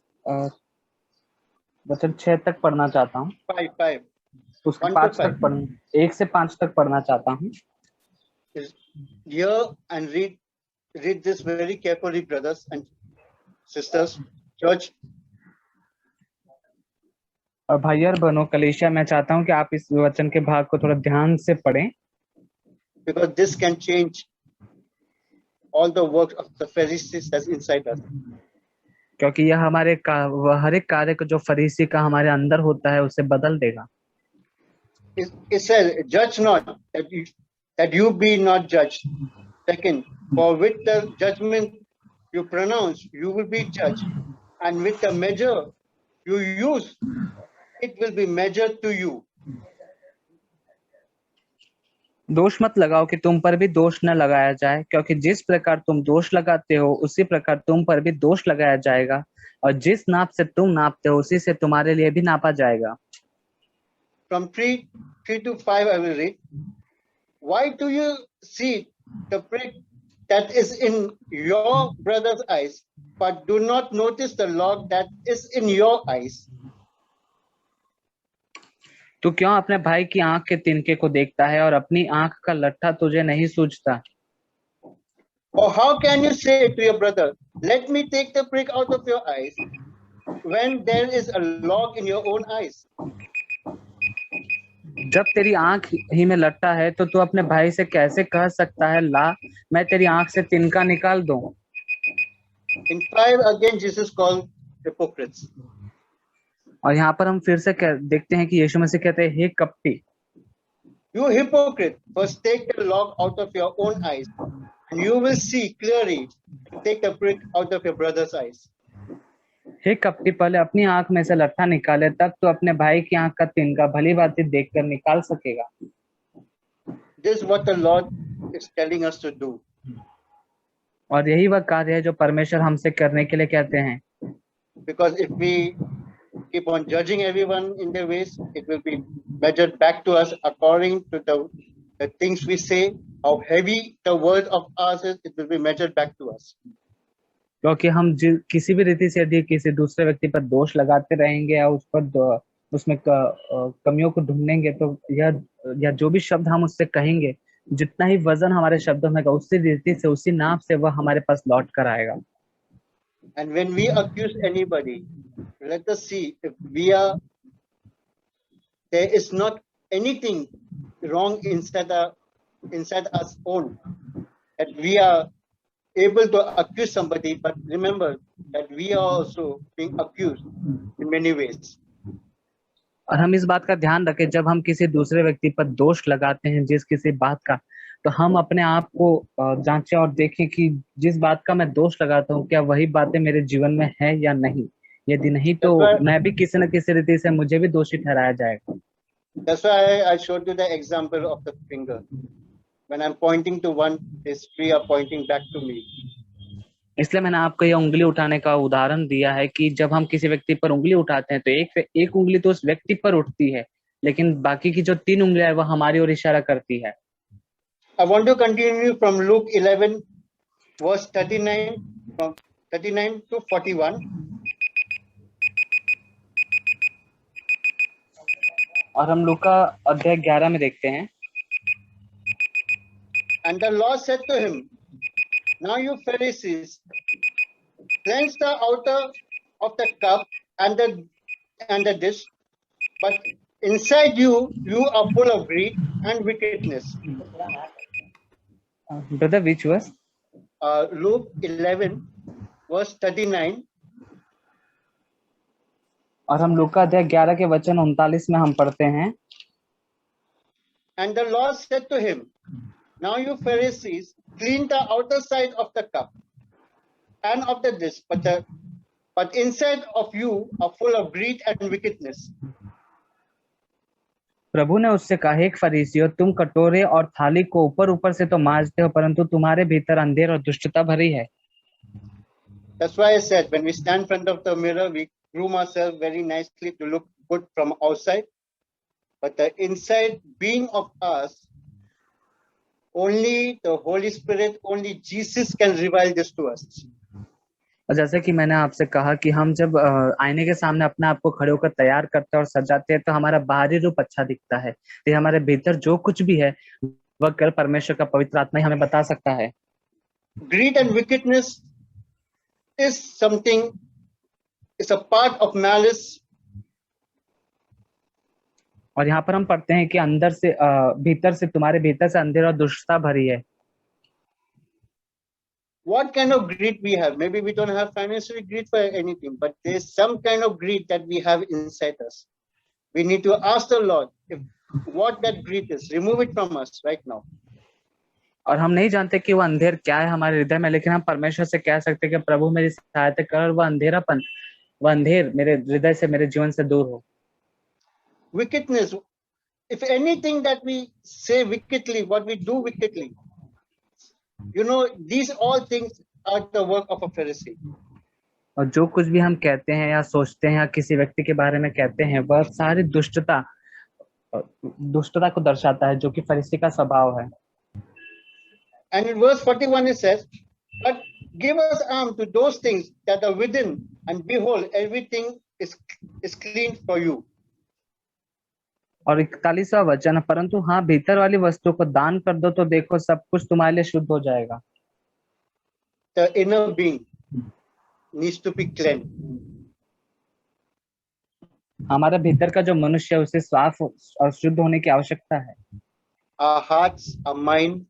वचन 6 तक पढ़ना चाहता हूँ। 5. उसके 5 तक 1 से 5 तक पढ़ना चाहता हूँ। Hear and read this very carefully, brothers and sisters, church. और भाई और बहनों कलीसिया, मैं चाहता हूँ कि आप इस वचन के भाग को थोड़ा ध्यान से पढ़ें, because this can change all the work of the Pharisees that's inside us. क्योंकि यह हमारे हर एक कार्य को जो फरीसी का हमारे अंदर होता है उसे बदल देगा। It says, judge not that you be not judged. Second, for with the judgment you pronounce, you will be judged, and with the measure you use, it will be measured to you. दोष मत लगाओ कि तुम पर भी दोष न लगाया जाए, क्योंकि जिस प्रकार तुम दोष लगाते हो उसी प्रकार तुम पर भी दोष लगाया जाएगा, और जिस नाप से तुम नापते हो उसी से तुम्हारे लिए भी नापा जाएगा। From 3 to 5 I will read. Why do you see the prick that is in your brother's eyes, but do not notice the log that is in your eyes? तू क्यों अपने भाई की आंख के तिनके को देखता है और अपनी आंख का लट्ठा तुझे नहीं सूझता? Or how can you say to your brother, let me take the prick out of your eyes, when there is a log in your own eyes? जब तेरी आंख ही में लट्ठा है तो तू अपने भाई से कैसे कह सकता है, ला मैं तेरी आंख से तिनका निकाल दूं? In 5 again Jesus called hypocrites. और यहाँ पर हम फिर से देखते हैं कि यीशु मसीह कहते हैं, हे कपटी, You hypocrite, first take the log out of your own eyes, and you will see clearly to take the prick out of your brother's eyes. हे कपटी, पहले अपनी आंख में से लट्ठा निकाले, तब तो अपने भाई की आंख का तिनका भली भांति देखकर निकाल सकेगा। This is what the Lord is telling us to do. और यही वह कार्य है जो परमेश्वर हमसे करने के लिए कहते हैं, Because if we keep on judging everyone in their ways, it will be measured back to us according to the things we say, how heavy the word of ours is, it will be measured back to us. क्योंकि हम किसी भी रीति से यदि किसी दूसरे व्यक्ति पर दोष लगाते रहेंगे या उस पर उसमें कमियों को ढूंढेंगे, तो या जो भी शब्द हम उससे कहेंगे, जितना ही वजन हमारे शब्दों में का, उसी रीति से उसी नाप से वह हमारे पास लौट कर आएगा। And when we accuse anybody, let us see if there is not anything wrong inside us own, that we are able to accuse somebody, but remember that we are also being accused in many ways. और हम इस बात का ध्यान रखें, जब हम किसी दूसरे व्यक्ति पर दोष लगाते हैं जिस किसी बात का, तो हम अपने आप को जांचें और देखें कि जिस बात का मैं दोष लगाता हूँ क्या वही बातें मेरे जीवन में है या नहीं। यदि नहीं तो मैं भी किसी न किसी रीति से मुझे भी दोषी ठहराया जाएगा। That's why I showed you the example of the finger. When I'm pointing to one, these three are pointing back to me. इसलिए मैंने आपको यह उंगली उठाने का उदाहरण दिया है कि जब हम किसी व्यक्ति पर उंगली उठाते हैं तो एक उंगली तो उस व्यक्ति पर उठती है, लेकिन बाकी की जो 3 उंगलियां है वह हमारी ओर इशारा करती है। I want to continue from Luke 11 verse 39, from 39 to 41. और हम लूका अध्याय 11 में देखते हैं। And the Lord said to him, now you Pharisees, cleanse the outer of the cup and the dish, but inside you are full of greed and wickedness. Brother, which verse? Luke 11 verse 39. और हम लूका अध्याय 11 के वचन 39 में हम पढ़ते हैं। And the Lord said to him, now you Pharisees, clean the outer side of the cup and of the dish, but inside of you are full of greed and wickedness. प्रभु ने उससे कहा, एक फरीसियों, तुम कटोरे और थाली को ऊपर ऊपर से तो मांजते हो, परंतु तुम्हारे भीतर अंधेर और दुष्टता भरी है। That's why I said when we stand in front of the mirror, we groom ourselves very nicely to look good from outside, but the inside being of us, only the Holy Spirit, only Jesus can reveal this to us. और जैसे कि मैंने आपसे कहा कि हम जब आईने के सामने अपने आप को खड़े होकर तैयार करते हैं और सजाते हैं तो हमारा बाहरी रूप अच्छा दिखता है, तो हमारे भीतर जो कुछ भी है वह कर परमेश्वर का पवित्र आत्मा ही हमें बता सकता है। Greed and wickedness is something, is a part of malice. और यहाँ पर हम पढ़ते हैं कि अंदर से भीतर से, तुम्हारे भीतर से अंधेर और दुष्टता भरी है। What kind of greed we have? Maybe we don't have financial greed for anything, but there's some kind of greed that we have inside us. We need to ask the Lord if what that greed is, remove it from us right now. और हम नहीं जानते कि वह अंधेर क्या है हमारे हृदय में, लेकिन हम परमेश्वर से कह सकते हैं कि प्रभु मेरी सहायता कर और वह अंधेरापन, वह अंधेर मेरे हृदय से, मेरे जीवन से दूर हो। Wickedness, if anything that we say wickedly, what we do wickedly, you know, these all things are the work of a Pharisee. और जो कुछ भी हम कहते हैं या सोचते हैं या किसी व्यक्ति के बारे में कहते हैं, वह सारी दुष्टता को दर्शाता है, जो कि फरीसी का स्वभाव है। And in verse 41 it says, but give us arm to those things that are within, and behold, everything is clean for you. और 41वां वचन, परंतु हाँ, भीतर वाली वस्तु को दान कर दो तो देखो सब कुछ तुम्हारे लिए शुद्ध हो जाएगा। The inner being needs to be cleansed. हमारा भीतर का जो मनुष्य है उसे साफ और शुद्ध होने की आवश्यकता है। Our hearts, our mind,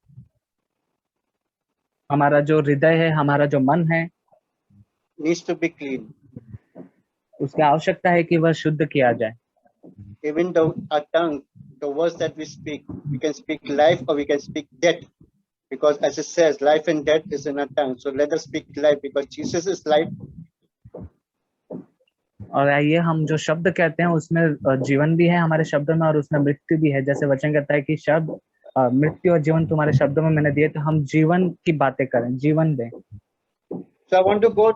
हमारा जो हृदय है, हमारा जो मन है, needs to be clean. उसकी आवश्यकता है कि वह शुद्ध किया जाए। Even our tongue, the words that we speak, we can speak life or we can speak death, because as it says, life and death is in our tongue. So let us speak life, because Jesus is life. और आइए हम जो शब्द कहते हैं उसमें जीवन भी है हमारे शब्दों में, और उसमें मृत्यु भी है। जैसे वचन कहता है कि शब्द मृत्यु और जीवन तुम्हारे शब्दों में मैंने दिए, तो हम जीवन की बातें करें, जीवन दें। So I want to go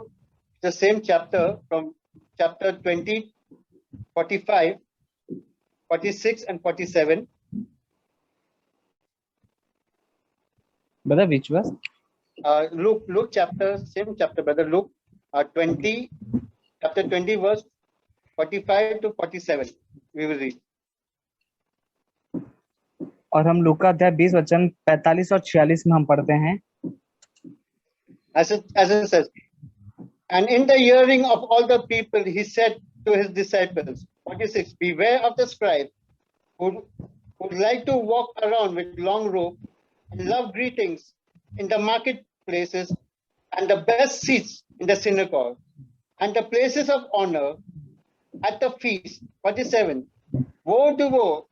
the same chapter from chapter 20, 45, 46 and 47. Brother, which verse? Luke chapter, same chapter, brother. Luke 20, chapter 20, verse 45 to 47. We will read. और हम लूका अध्याय 20 वचन 45 और 46 में हम पढ़ते हैं। As it says, and in the hearing of all the people, he said to his disciples, 46, beware of the scribes who like to walk around with long robe and love greetings in the marketplaces and the best seats in the synagogue and the places of honor at the feast. 47, woe to woe,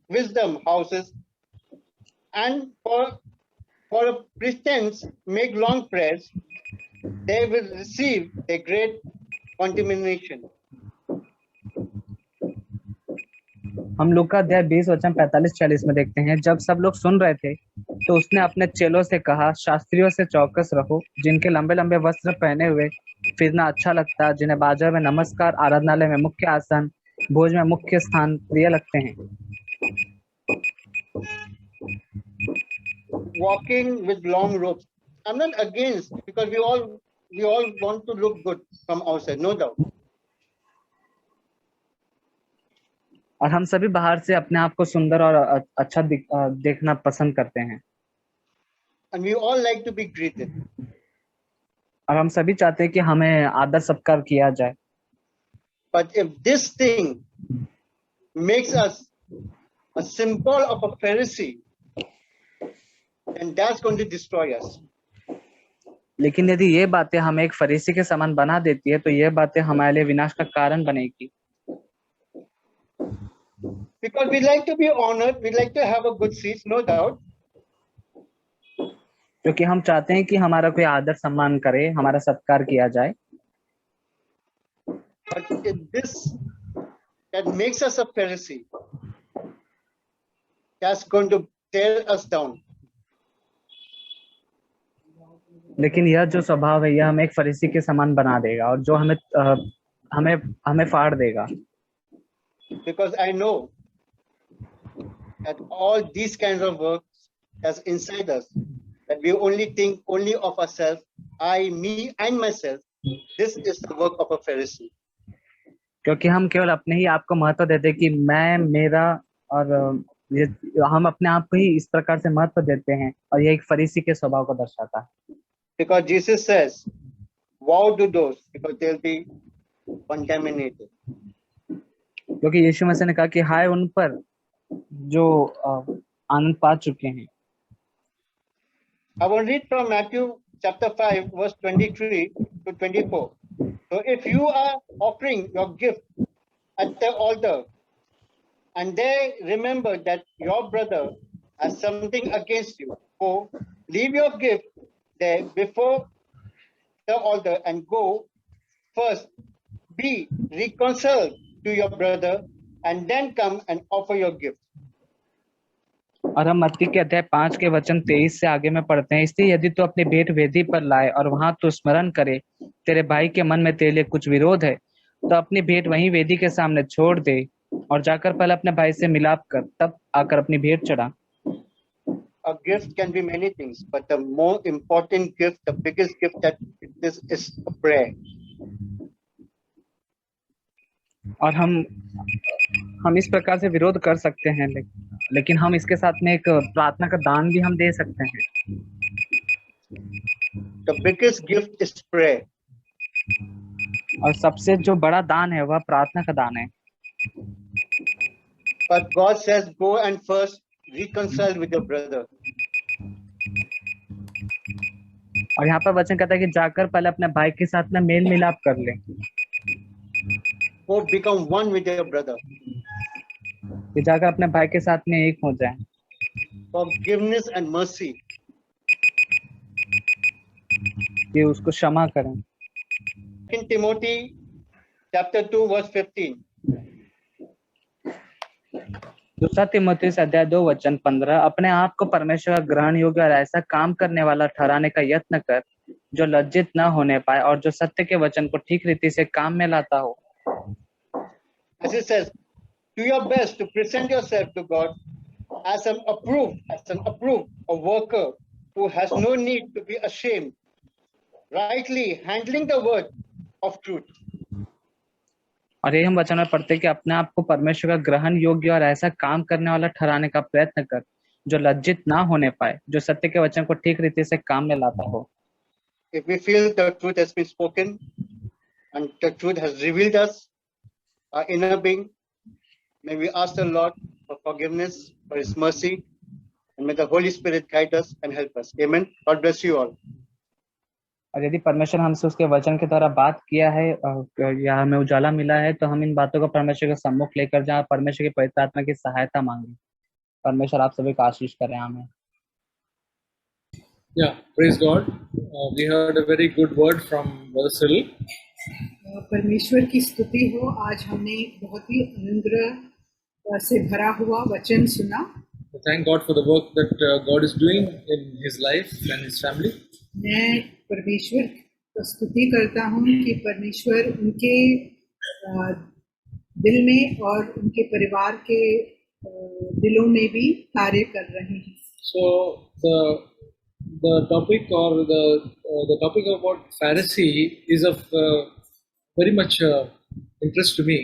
wisdom houses, and for a pretense make long prayers, they will receive a great condemnation. हम लूका अध्याय 20 वचन 45-46 में देखते हैं, जब सब लोग सुन रहे थे तो उसने अपने चेलों से कहा, शास्त्रियों से चौकस रहो, जिनके लंबे लंबे वस्त्र पहने हुए फिरना अच्छा लगता, जिन्हें बाजार में नमस्कार, आराधनालय में मुख्य आसन, भोज में मुख्य स्थान प्रिय लगते हैं। Walking with long robes. I'm not against, because we all want to look good from outside, no doubt. और हम सभी बाहर से अपने आप को सुंदर और अच्छा देखना पसंद करते हैं। And we all like to be greeted. और हम सभी चाहते हैं कि हमें आदर सत्कार किया जाए। But if this thing makes us a symbol of a Pharisee, then that's going to destroy us. लेकिन यदि ये बातें हमें एक फरीसी के समान बना देती है, तो ये बातें हमारे लिए विनाश का कारण बनेगी। Because we like to be honored, we like to have a good seat, no doubt. क्योंकि हम चाहते हैं कि हमारा कोई आदर सम्मान करे, हमारा सत्कार किया जाए। But if this that makes us a Pharisee, that's going to tear us down. लेकिन यह जो स्वभाव है, यह हमें एक फरीसी के समान बना देगा और जो हमें फाड़ देगा। Because I know that all these kinds of works that's inside us, that we only think only of ourselves, I, me, and myself. This is the work of a Pharisee. क्योंकि हम केवल अपने ही आप को महत्व देते कि मैं, मेरा, और हम अपने आप को ही इस प्रकार से महत्व देते हैं, और यह एक फरीसी के स्वभाव को दर्शाता है। Because Jesus says, woe to those, because they'll be contaminated. क्योंकि यीशु मसीह ने कहा कि हाय उन पर जो आनंद पा चुके हैं। I will read from Matthew chapter 5, verse 23 to 24. So if you are offering your gift at the altar, and there remember that your brother has something against you, go leave your gift there before the altar and go first be reconciled to your brother, and then come and offer your gift. और हम मत्ती के अध्याय 5 के वचन 23 से आगे में पढ़ते हैं, इसलिए यदि तू अपनी भेंट वेदी पर लाए और वहां तू स्मरण करे तेरे भाई के मन में तेरे लिए कुछ विरोध है, तो अपनी भेंट वहीं वेदी के सामने छोड़ दे और जाकर पहले अपने भाई से मिलाप कर, तब आकर अपनी भेंट चढ़ा। A gift can be many things, but the more important gift, the biggest gift that is a prayer. और हम इस प्रकार से विरोध कर सकते हैं, लेकिन हम इसके साथ में एक प्रार्थना का दान भी हम दे सकते हैं। The biggest gift is prayer. और सबसे जो बड़ा दान है वह प्रार्थना का दान है। But God says, go and first reconcile with your brother. और यहाँ पर वचन कहता है कि जाकर पहले अपने भाई के साथ में मेल मिलाप कर ले। Go become one with your brother. कि जाकर अपने भाई के साथ में एक हो जाए। Forgiveness and mercy. कि उसको क्षमा करें। In Timothy chapter 2 verse 15. दूसरा तीमुथियुस अध्याय 2 वचन 15, अपने आप को परमेश्वर का ग्रहण योग्य और ऐसा काम करने वाला ठहराने का यत्न कर जो लज्जित न होने पाए और जो सत्य के वचन को ठीक रीति से काम में लाता हो। As it says, do your best to present yourself to God as an approved, a worker who has no need to be ashamed, rightly handling the word of truth. और ये हम वचन में पढ़ते हैं कि अपने आप को परमेश्वर का ग्रहण योग्य और ऐसा काम करने वाला ठहराने का प्रयत्न कर जो लज्जित ना होने पाए, जो सत्य के वचन को ठीक रीति से काम में लाता हो। If we feel the truth has been spoken and the truth has revealed us, our inner being, may we ask the Lord for forgiveness, for His mercy, and may the Holy Spirit guide us and help us. Amen. God bless you all. और यदि परमेश्वर हमसे उसके वचन के द्वारा बात किया है या हमें उजाला मिला है, तो हम इन बातों को परमेश्वर के सम्मुख लेकर जाएं, परमेश्वर की पवित्र आत्मा की सहायता मांगे। परमेश्वर आप सभी का आशीष करें। आमीन। Yeah, praise God. We heard a very good word from Brother Cyril. परमेश्वर की स्तुति हो। आज हमने बहुत ही अनुग्रह से भरा हुआ वचन सुना। Thank God for the work that God is doing in his life and his family. मैं परमेश्वर की स्तुति करता हूँ कि परमेश्वर उनके दिल में और उनके परिवार के दिलों में भी कार्य कर रहे हैं। So the topic or the topic about Pharisee is of very much interest to me.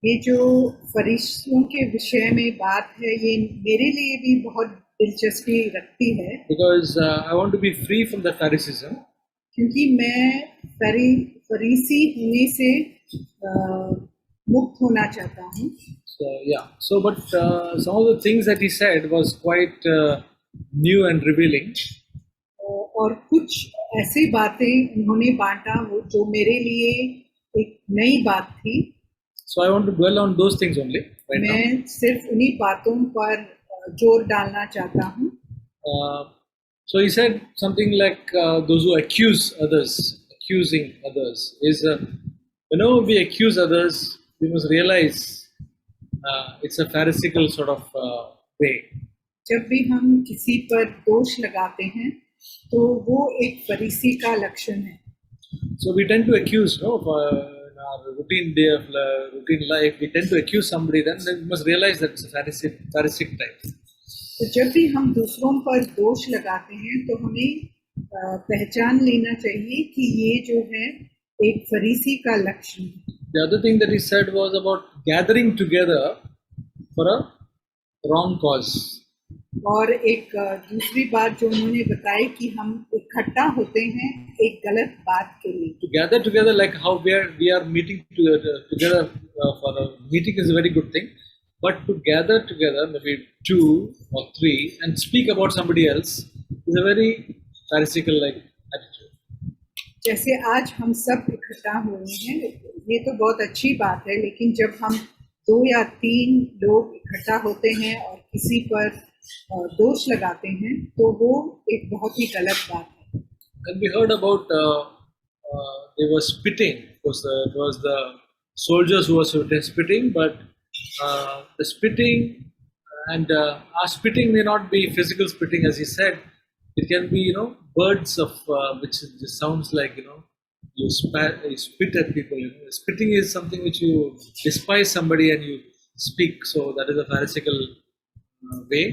ये जो फरीसियों के विषय में बात है, ये मेरे लिए भी बहुत दिलचस्पी रखती है। Because I want to be free from the Phariseeism. क्योंकि मैं फरीसी होने से मुक्त होना चाहता हूँ। So yeah. So but some of the things that he said was quite new and revealing. और कुछ ऐसी बातें उन्होंने बांटा वो जो मेरे लिए एक नई बात थी। So I want to dwell on those things only right now. मैं सिर्फ उन्हीं बातों पर जोर डालना चाहता हूँ। So he said something like those who accuse others, accusing others is whenever we accuse others, we must realize it's a pharisaical sort of way. जब भी हम किसी पर दोष लगाते हैं तो वो एक फरीसी का लक्षण है। So we tend to accuse, no, in our routine life, we tend to accuse somebody. Then we must realize that it's a Pharisaic type. तो जब भी हम दूसरों पर दोष लगाते हैं तो हमें पहचान लेना चाहिए कि ये जो है एक फरीसी का लक्षण है। The other thing that he said was about gathering together for a wrong cause. और एक दूसरी बात जो उन्होंने बताई कि हम इकट्ठा होते हैं एक गलत बात के लिए। To gather together, like how we are meeting together for a meeting is a very good thing, but to gather together, maybe 2 or 3, and speak about somebody else is a very Pharisaical like attitude. जैसे आज हम सब इकट्ठा हुए हैं, ये तो बहुत अच्छी बात है, लेकिन जब हम 2 या 3 लोग इकट्ठा होते हैं और किसी पर दोष लगाते हैं तो वो एक बहुत ही गलत बात है। And we heard about they were spitting. Of course, it was the soldiers who were spitting, but the spitting and our spitting may not be physical spitting, as he said. It can be, words of which just sounds like, you spit at people. Spitting is something which you despise somebody and you speak. So that is a Pharisaical way.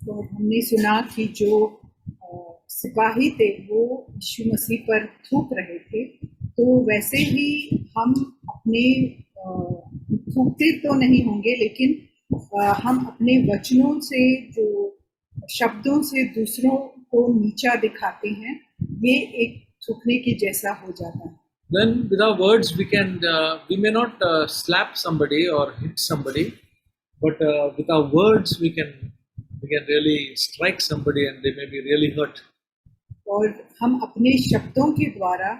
तो हमने सुना कि जो सिपाही थे वो यीशु मसीह पर थूक रहे थे, तो वैसे ही हम अपने थूकते तो नहीं होंगे, लेकिन हम अपने वचनों से, जो शब्दों से दूसरों को नीचा दिखाते हैं, ये एक थूकने के जैसा हो जाता है। Then with our words we may not slap somebody or hit somebody, but with our words we can really strike somebody and they may be really hurt. और हम अपने शब्दों के द्वारा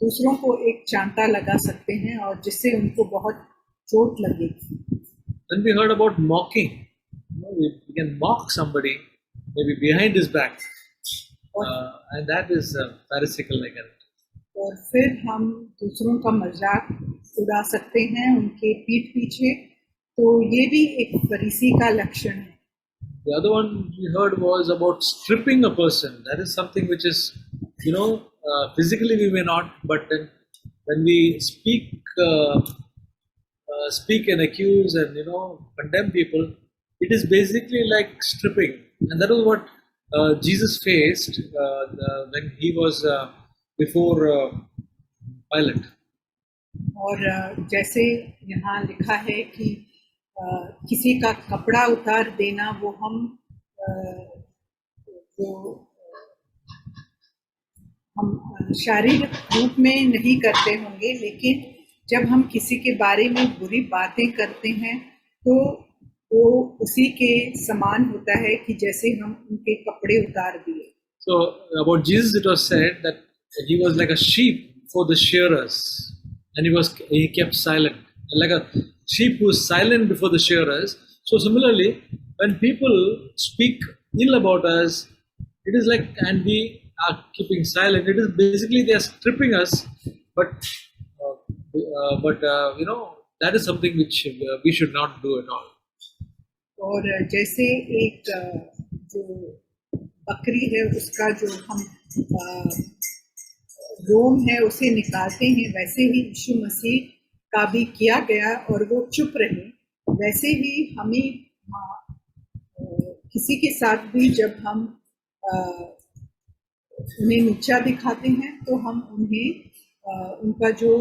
दूसरों को एक चांटा लगा सकते हैं और जिससे उनको बहुत चोट लगेगी। Then we heard about mocking. We can mock somebody maybe behind his back, and that is Pharisaical like that. और फिर हम दूसरों का मजाक उड़ा सकते हैं उनके पीठ पीछे, तो ये भी एक फरीसी का लक्षण है। The other one we heard was about stripping a person. That is something which is, physically we may not, but then when we speak and accuse and condemn people, it is basically like stripping, and that was what Jesus faced when he was before Pilate. और जैसे यहाँ लिखा है कि किसी का कपड़ा उतार देना वो हम शारीरिक रूप में नहीं करते होंगे, लेकिन जब हम किसी के बारे में बुरी बातें करते हैं तो वो उसी के समान होता है कि जैसे हम उनके कपड़े उतार दिए। So about Jesus it was said that he was like a sheep for the shearers, and he kept silent, like a sheep who is silent before the shearers. So similarly, when people speak ill about us, it is like, and we are keeping silent, it is basically they are stripping us, but that is something which we should not do at all. और जैसे एक जो बकरी है उसका जो हम रोम है उसे निकालते हैं, वैसे ही यीशु मसीह का भी किया गया और वो चुप रहे। वैसे ही हमें किसी के साथ भी जब हम उन्हें नीचा दिखाते हैं तो हम उन्हें उनका जो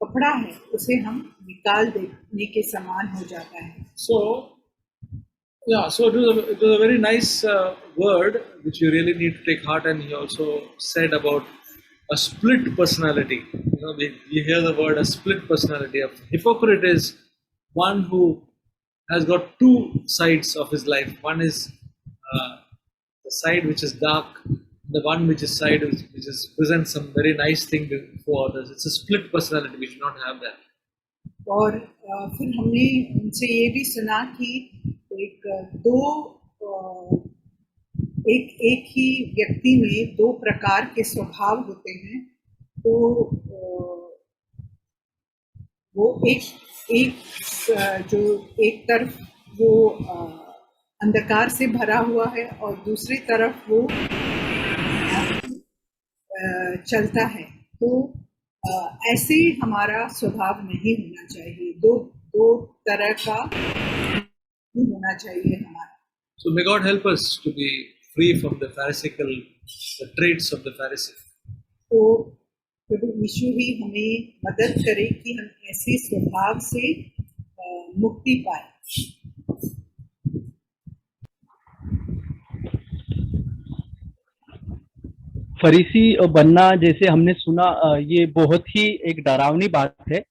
कपड़ा है उसे हम निकाल देने के समान हो जाता है। So it was a very nice word which you really need to take heart, and he also said about a split personality. We hear the word a split personality. A hypocrite is one who has got two sides of his life. One is the side which is dark, the one which is presents some very nice thing for others. It's a split personality. We should not have that. और फिर हमने उनसे ये भी सुना कि एक ही व्यक्ति में दो प्रकार के स्वभाव होते हैं। तो वो एक तरफ वो अंधकार से भरा हुआ है और दूसरी तरफ वो चलता है। तो ऐसे हमारा स्वभाव नहीं होना चाहिए, दो तरह का होना चाहिए हमारा। So may God help us to be free from the Pharisaical, the traits of the Pharisee. तो प्रभु यीशु ही हमें मदद करे कि हम ऐसे स्वभाव से मुक्ति पाए। फरीसी बनना, जैसे हमने सुना, ये बहुत ही एक डरावनी बात है।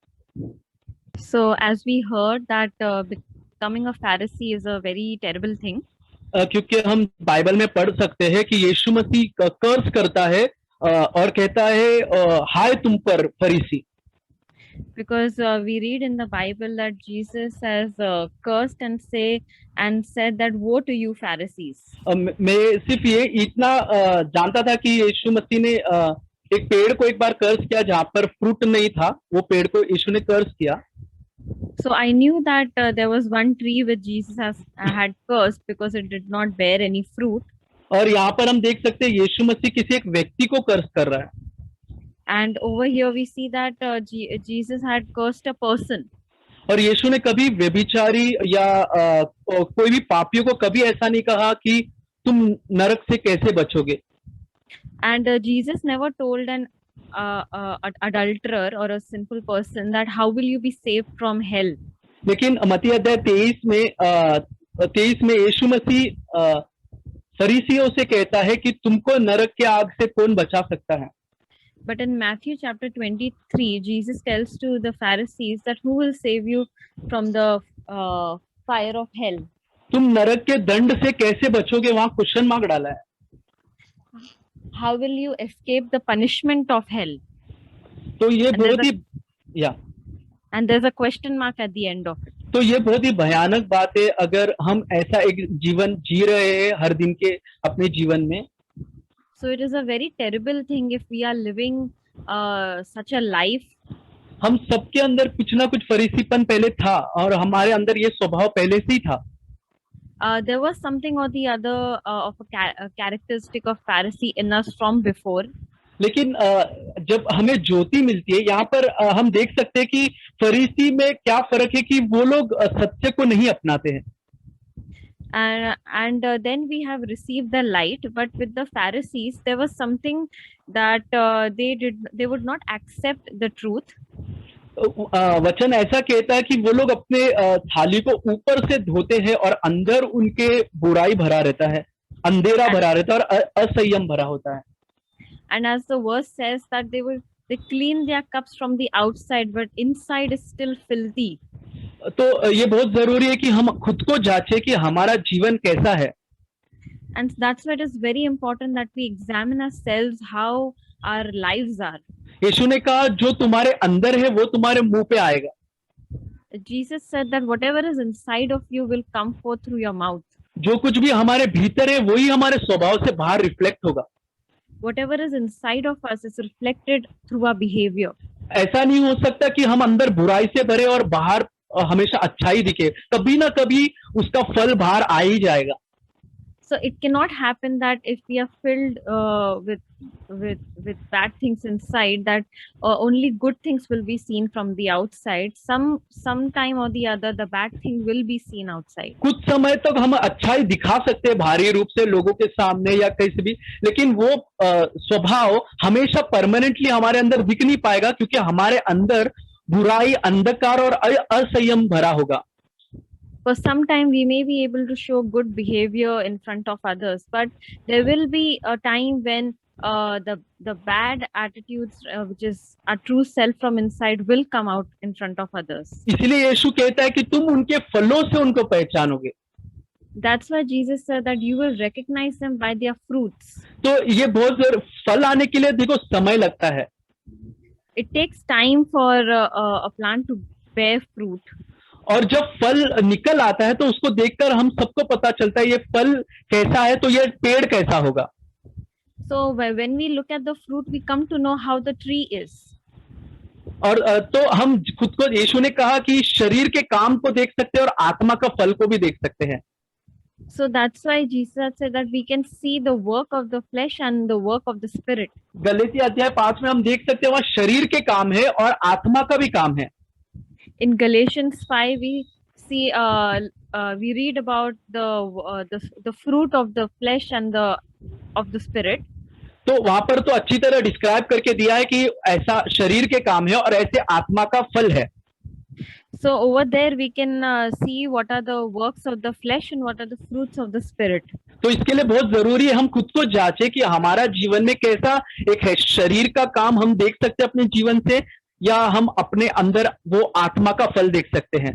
So as we heard that becoming a Pharisee is a very terrible thing. क्योंकि हम बाइबल में पढ़ सकते हैं कि यीशु मसीह कर्स करता है और कहता है हाय तुम पर फरीसी। Because we read in the Bible that Jesus has cursed and said that woe to you Pharisees. मैं सिर्फ ये इतना जानता था कि यीशु मसीह ने एक पेड़ को एक बार कर्स किया जहाँ पर फ्रूट नहीं था, वो पेड़ को यीशु ने कर्स किया। So I knew that there was one tree which Jesus had cursed because it did not bear any fruit. और यहाँ पर हम देख सकते हैं यीशु मसीह किसी एक व्यक्ति को कर्स कर रहा है। And over here we see that Jesus had cursed a person. और यीशु ने कभी व्यभिचारी या कोई भी पापियों को कभी ऐसा नहीं कहा कि तुम नरक से कैसे बचोगे। And Jesus never told an adulterer or a sinful person that how will you be saved from hell. लेकिन मत्ती अध्याय 23 में यीशु मसीह फरीसियों से कहता है कि तुमको नरक के आग से कौन बचा सकता है। But in Matthew chapter 23, Jesus tells to the Pharisees that who will save you from the fire of hell. तुम नरक के दंड से कैसे बचोगे, वहां क्वेश्चन मार्क डाला है। How will you escape the punishment of hell? तो ये बहुत ही and there's a question mark at the end of it. तो ये बहुत ही भयानक बात है अगर हम ऐसा एक जीवन जी रहे हैं हर दिन के अपने जीवन में। So it is a very terrible thing if we are living such a life हम सबके अंदर कुछ ना कुछ फरीसीपन पहले था और हमारे अंदर ये स्वभाव पहले से ही था। There was something or the other of a characteristic of Pharisee in us from before. लेकिन जब हमें ज्योति मिलती है यहाँ पर हम देख सकते हैं कि फरीसी में क्या फर्क है कि वो लोग सत्य को नहीं अपनाते हैं। And then we have received the light, but with the Pharisees there was something that they would not accept the truth. वचन ऐसा कहता है कि वो लोग अपने थाली को ऊपर से धोते हैं और अंदर उनके बुराई भरा रहता है, अंधेरा भरा रहता है और असंयम भरा होता है। And as the verse says that they clean their cups from the outside, but inside is still filthy. तो ये बहुत जरूरी है कि हम खुद को जांचें कि हमारा जीवन कैसा है। And that's why it is very important that we examine ourselves how our lives are. यीशु ने कहा जो तुम्हारे अंदर है वो तुम्हारे मुंह पे आएगा। Jesus said that whatever is inside of you will come forth through your mouth. जो कुछ भी हमारे भीतर है वही हमारे स्वभाव से बाहर रिफ्लेक्ट होगा। Whatever is inside of us is reflected through our behavior. ऐसा नहीं हो सकता कि हम अंदर बुराई से भरे और बाहर हमेशा अच्छाई दिखे, कभी ना कभी उसका फल बाहर आ ही जाएगा। So it cannot happen that if we are filled with bad things inside, that only good things will be seen from the outside. Some time or the other, the bad thing will be seen outside. कुछ समय तक हम अच्छाई दिखा सकते हैं बाहरी रूप से लोगों के सामने या कहीं भी, लेकिन वो स्वभाव हमेशा परमानेंटली हमारे अंदर दिख नहीं पाएगा क्योंकि हमारे अंदर बुराई, अंधकार और असंयम भरा होगा। For some time we may be able to show good behavior in front of others, but there will be a time when the bad attitudes, which is our true self from inside, will come out in front of others. इसलिए यीशु कहता है कि तुम उनके फलों से उनको पहचानोगे। That's why Jesus said that you will recognize them by their fruits. तो ये बहुत फल आने के लिए देखो समय लगता है। It takes time for a plant to bear fruit. और जब फल निकल आता है तो उसको देखकर हम सबको पता चलता है ये फल कैसा है, तो ये पेड़ कैसा होगा। So when we look at the fruit, we come to know how the tree is. और तो हम खुद को, यीशु ने कहा कि शरीर के काम को देख सकते हैं और आत्मा का फल को भी देख सकते हैं। So that's why Jesus said that we can see the work of the flesh and the work of the spirit. Galati अध्याय 5 में हम देख सकते हैं वहां शरीर के काम है और आत्मा का भी काम है। In Galatians 5, we see we read about the fruit of the flesh and of the spirit. तो वहां पर तो अच्छी तरह डिस्क्राइब करके दिया है कि ऐसा शरीर के काम है और ऐसे आत्मा का फल है। So over there we can see what are the works of the flesh and what are the fruits of the spirit. तो इसके लिए बहुत जरूरी है हम खुद को जांचें कि हमारा जीवन में कैसा एक है। शरीर का काम हम देख सकते हैं अपने जीवन से, या हम अपने अंदर वो आत्मा का फल देख सकते हैं।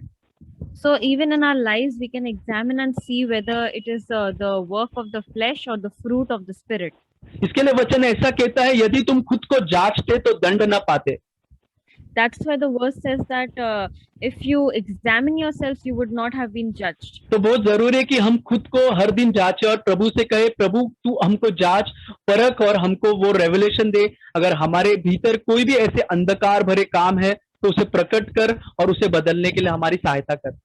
So even in our lives we can examine and see whether it is the work of the flesh or the fruit of the spirit. इसके लिए वचन ऐसा कहता है यदि तुम खुद को जांचते तो दंड न पाते। That's why the verse says that if you examine yourselves, you would not have been judged. तो बहुत जरूरी है कि हम खुद को हर दिन जांचें और प्रभु से कहे, प्रभु तू हमको जांच परख और हमको वो रेवलेशन दे। अगर हमारे भीतर कोई भी ऐसे अंधकार भरे काम है तो उसे प्रकट कर और उसे बदलने के लिए हमारी सहायता कर।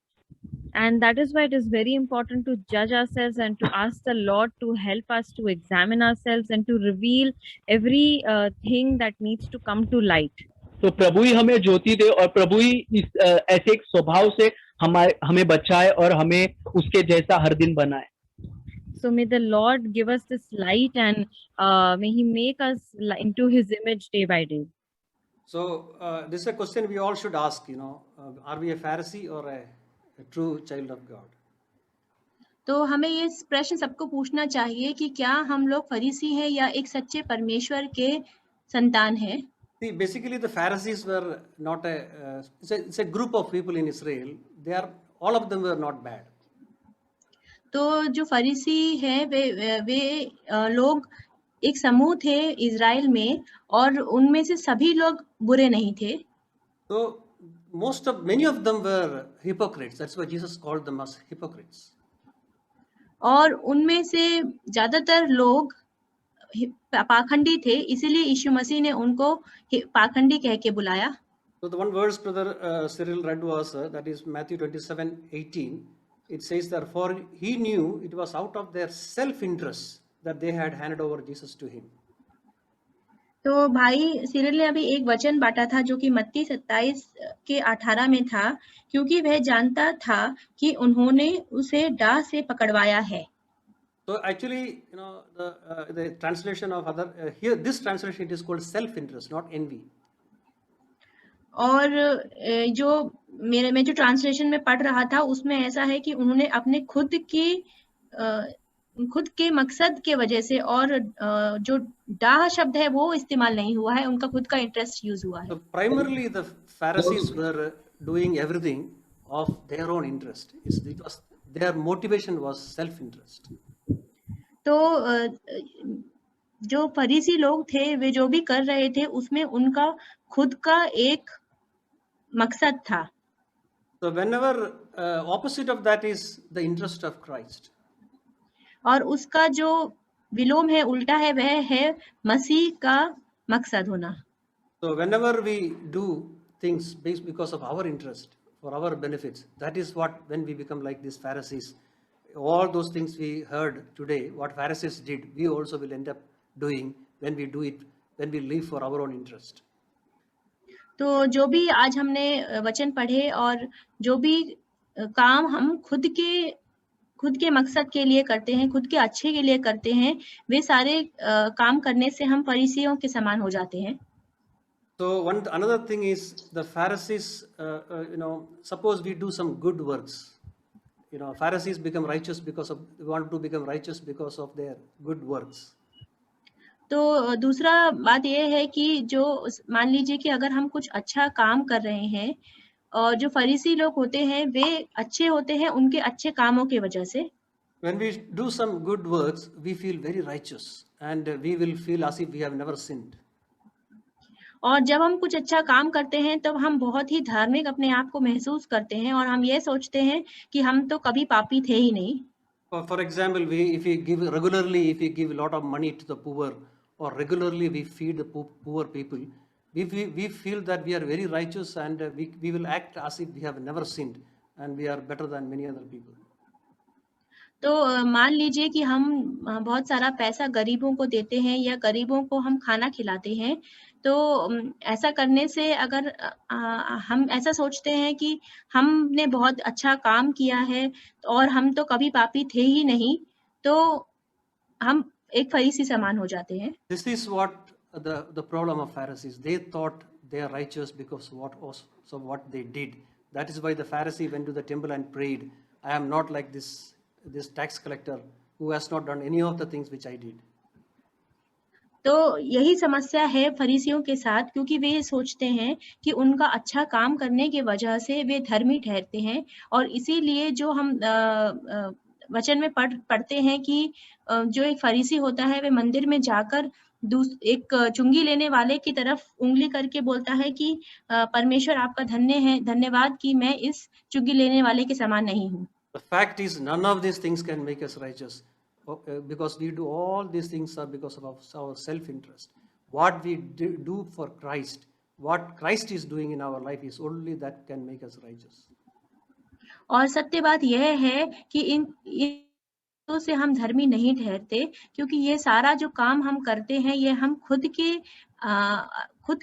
And that is why it is very important to judge ourselves and to ask the Lord to help us to examine ourselves and to reveal every thing that needs to come to light. तो प्रभु ही हमें ज्योति दे और प्रभु ही इस ऐसे एक स्वभाव से हमें बचाए और हमें उसके जैसा हर दिन बनाए। So may the Lord give us this light and may He make us into His image day by day. So this is a question we all should ask, are we a Pharisee or a true child of God? तो हमें ये प्रश्न सबको पूछना चाहिए कि क्या हम लोग फरीसी हैं या एक सच्चे परमेश्वर के संतान हैं। See, basically the Pharisees were not it's a group of people in Israel. All of them were not bad. तो जो फरीसी हैं वे लोग एक समूह थे इजराइल में और उनमें से सभी लोग बुरे नहीं थे। So many of them were hypocrites. That's why Jesus called them as hypocrites. और उनमें से ज्यादातर लोग पाखंडी थे, इसीलिए यीशु मसीह ने उनको पाखंडी कह के बुलाया। So the one verse Brother Cyril read was that is Matthew 27:18. It says that for he knew it was out of their self-interest that they had handed over Jesus to him. तो भाई Cyril ने अभी एक वचन बांटा था जो कि मत्ती 27 के 18 में था, क्योंकि वह जानता था कि उन्होंने उसे डाह से पकड़वाया है। So actually, the translation of other here, this translation it is called self-interest, not envy. और जो मैं जो ट्रांसलेशन में पढ़ रहा था उसमें ऐसा है कि उन्होंने अपने खुद के मकसद के वजह से, और जो डाह शब्द है वो इस्तेमाल नहीं हुआ है, उनका खुद का इंटरेस्ट यूज हुआ है। So primarily the Pharisees were doing everything of their own interest. It's because their motivation was self-interest. तो जो फरीसी लोग थे वे जो भी कर रहे थे उसमें उनका खुद का एक मकसद था। So whenever opposite of that is the interest of Christ. और उसका जो विलोम है, उल्टा है, वह है मसीह का मकसद होना। So whenever we do things based because of our interest, for our benefits, that is what when we become like these Pharisees. All those things we heard today, what Pharisees did, we also will end up doing when we do it, when we live for our own interest. तो जो भी आज हमने वचन पढ़े और जो भी काम हम खुद के मकसद के लिए करते हैं, खुद के अच्छे के लिए करते हैं, वे सारे काम करने से हम फरीसियों के समान हो जाते हैं। So another thing is the Pharisees, suppose we do some good works. Pharisees become righteous want to become righteous because of their good works. तो दूसरा बात यह है कि जो मान लीजिए कि अगर हम कुछ अच्छा काम कर रहे हैं, और जो फरीसी लोग होते हैं वे अच्छे होते हैं उनके अच्छे कामों की वजह से। When we do some good works, we feel very righteous and we will feel as if we have never sinned. और जब हम कुछ अच्छा काम करते हैं तब हम बहुत ही धार्मिक अपने आप को महसूस करते हैं और हम ये सोचते हैं कि हम तो कभी पापी थे ही नहीं। For example, if we give a lot of money to the poor, or regularly we feed the poor people, we feel that we are very righteous and we will act as if we have never sinned and we are better than many other people. तो मान लीजिए कि हम बहुत सारा पैसा गरीबों को देते हैं या गरीबों को हम खाना खिलाते हैं, तो ऐसा करने से अगर हम ऐसा सोचते हैं कि हमने बहुत अच्छा काम किया है और हम तो कभी पापी थे ही नहीं, तो हम एक फरीसी समान हो जाते हैं। This is what the problem of Pharisees. They thought they are righteous because of what they did. That is why the Pharisee went to the temple and prayed, I am not like this tax collector who has not done any of the things which I did. तो यही समस्या है फरीसियों के साथ, क्योंकि वे सोचते हैं कि उनका अच्छा काम करने की वजह से वे धर्मी ठहरते हैं, और इसीलिए जो हम वचन में पढ़ते हैं कि जो एक फरीसी होता है वे मंदिर में जाकर एक चुंगी लेने वाले की तरफ उंगली करके बोलता है कि परमेश्वर आपका धन्यवाद कि मैं इस चुंगी लेने वाले के समान नहीं हूँ। The fact is, none of these things can make us righteous, because we do all these things are because of our self-interest. What we do for Christ, what Christ is doing in our life is only that can make us righteous. और सत्य बात यह है कि इन से हम धर्मी नहीं ठहरते, क्योंकि ये सारा जो काम हम करते हैं ये हम खुद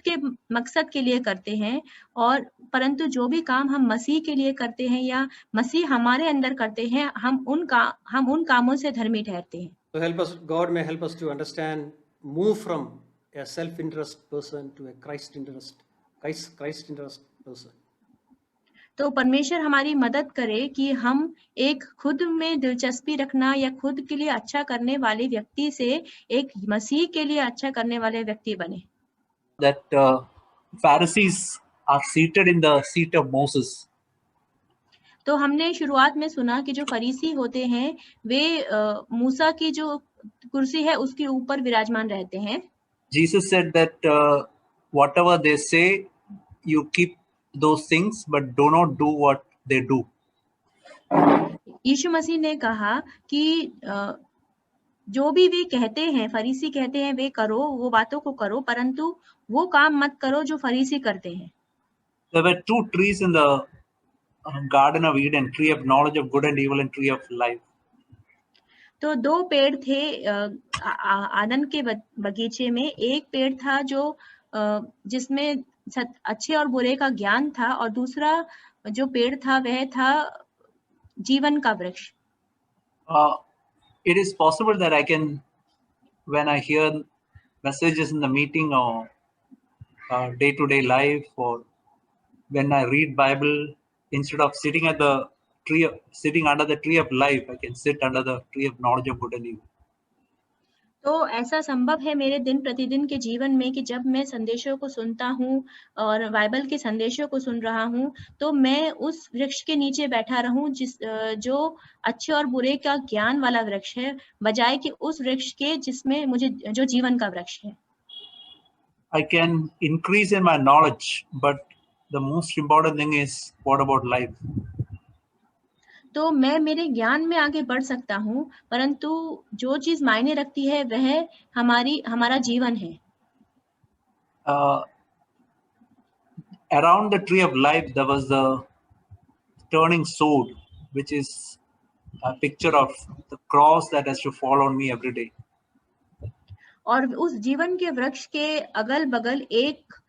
के मकसद के लिए करते हैं, और परंतु जो भी काम हम मसीह के लिए करते हैं या मसीह हमारे अंदर करते हैं, हम उन कामों से धर्मी ठहरते हैं। So God may help us to understand, move from a self-interest person to a Christ interest person. तो परमेश्वर हमारी मदद करे कि हम एक खुद में दिलचस्पी रखना या खुद के लिए अच्छा करने वाले व्यक्ति से एक मसीह के लिए अच्छा करने वाले व्यक्ति बने। That Pharisees are seated in the seat of Moses. तो हमने शुरुआत में सुना कि जो फरीसी होते हैं वे मूसा की जो कुर्सी है उसके ऊपर विराजमान रहते हैं। Jesus said that whatever they say, you keep those things, but do not do what they do. यीशु मसीह ने कहा कि जो भी वे कहते हैं, फरीसी कहते हैं, वे करो, वो बातों को करो, परंतु वो काम मत करो जो फरीसी करते हैं। There were two trees in the Garden of Eden, tree of knowledge of good and evil and tree of life. तो दो पेड़ थे आदन के बगीचे में। एक पेड़ था जो जिसमें अच्छे और बुरे का ज्ञान था, और दूसरा जो पेड़ था वह था जीवन का वृक्ष। It is possible that I can, when I hear messages in the meeting or day-to-day life, or when I read Bible, instead of sitting at the tree, sitting under the tree of life, I can sit under the tree of knowledge of good and evil. तो ऐसा संभव है मेरे दिन प्रतिदिन के जीवन में कि जब मैं संदेशों को सुनता हूँ और बाइबल के संदेशों को सुन रहा हूँ, तो मैं उस वृक्ष के नीचे बैठा रहूं जो अच्छे और बुरे का ज्ञान वाला वृक्ष है, बजाय कि उस वृक्ष के जिसमें मुझे जो जीवन का वृक्ष है। I can increase in my knowledge, but the most important thing is, what about life? तो मैं मेरे ज्ञान में आगे बढ़ सकता हूँ, परंतु जो चीज मायने रखती है वह हमारा जीवन है। Around the tree of life there was the turning sword, which is a picture of the cross that has to fall on me every day. और उस जीवन के वृक्ष के अगल बगल एक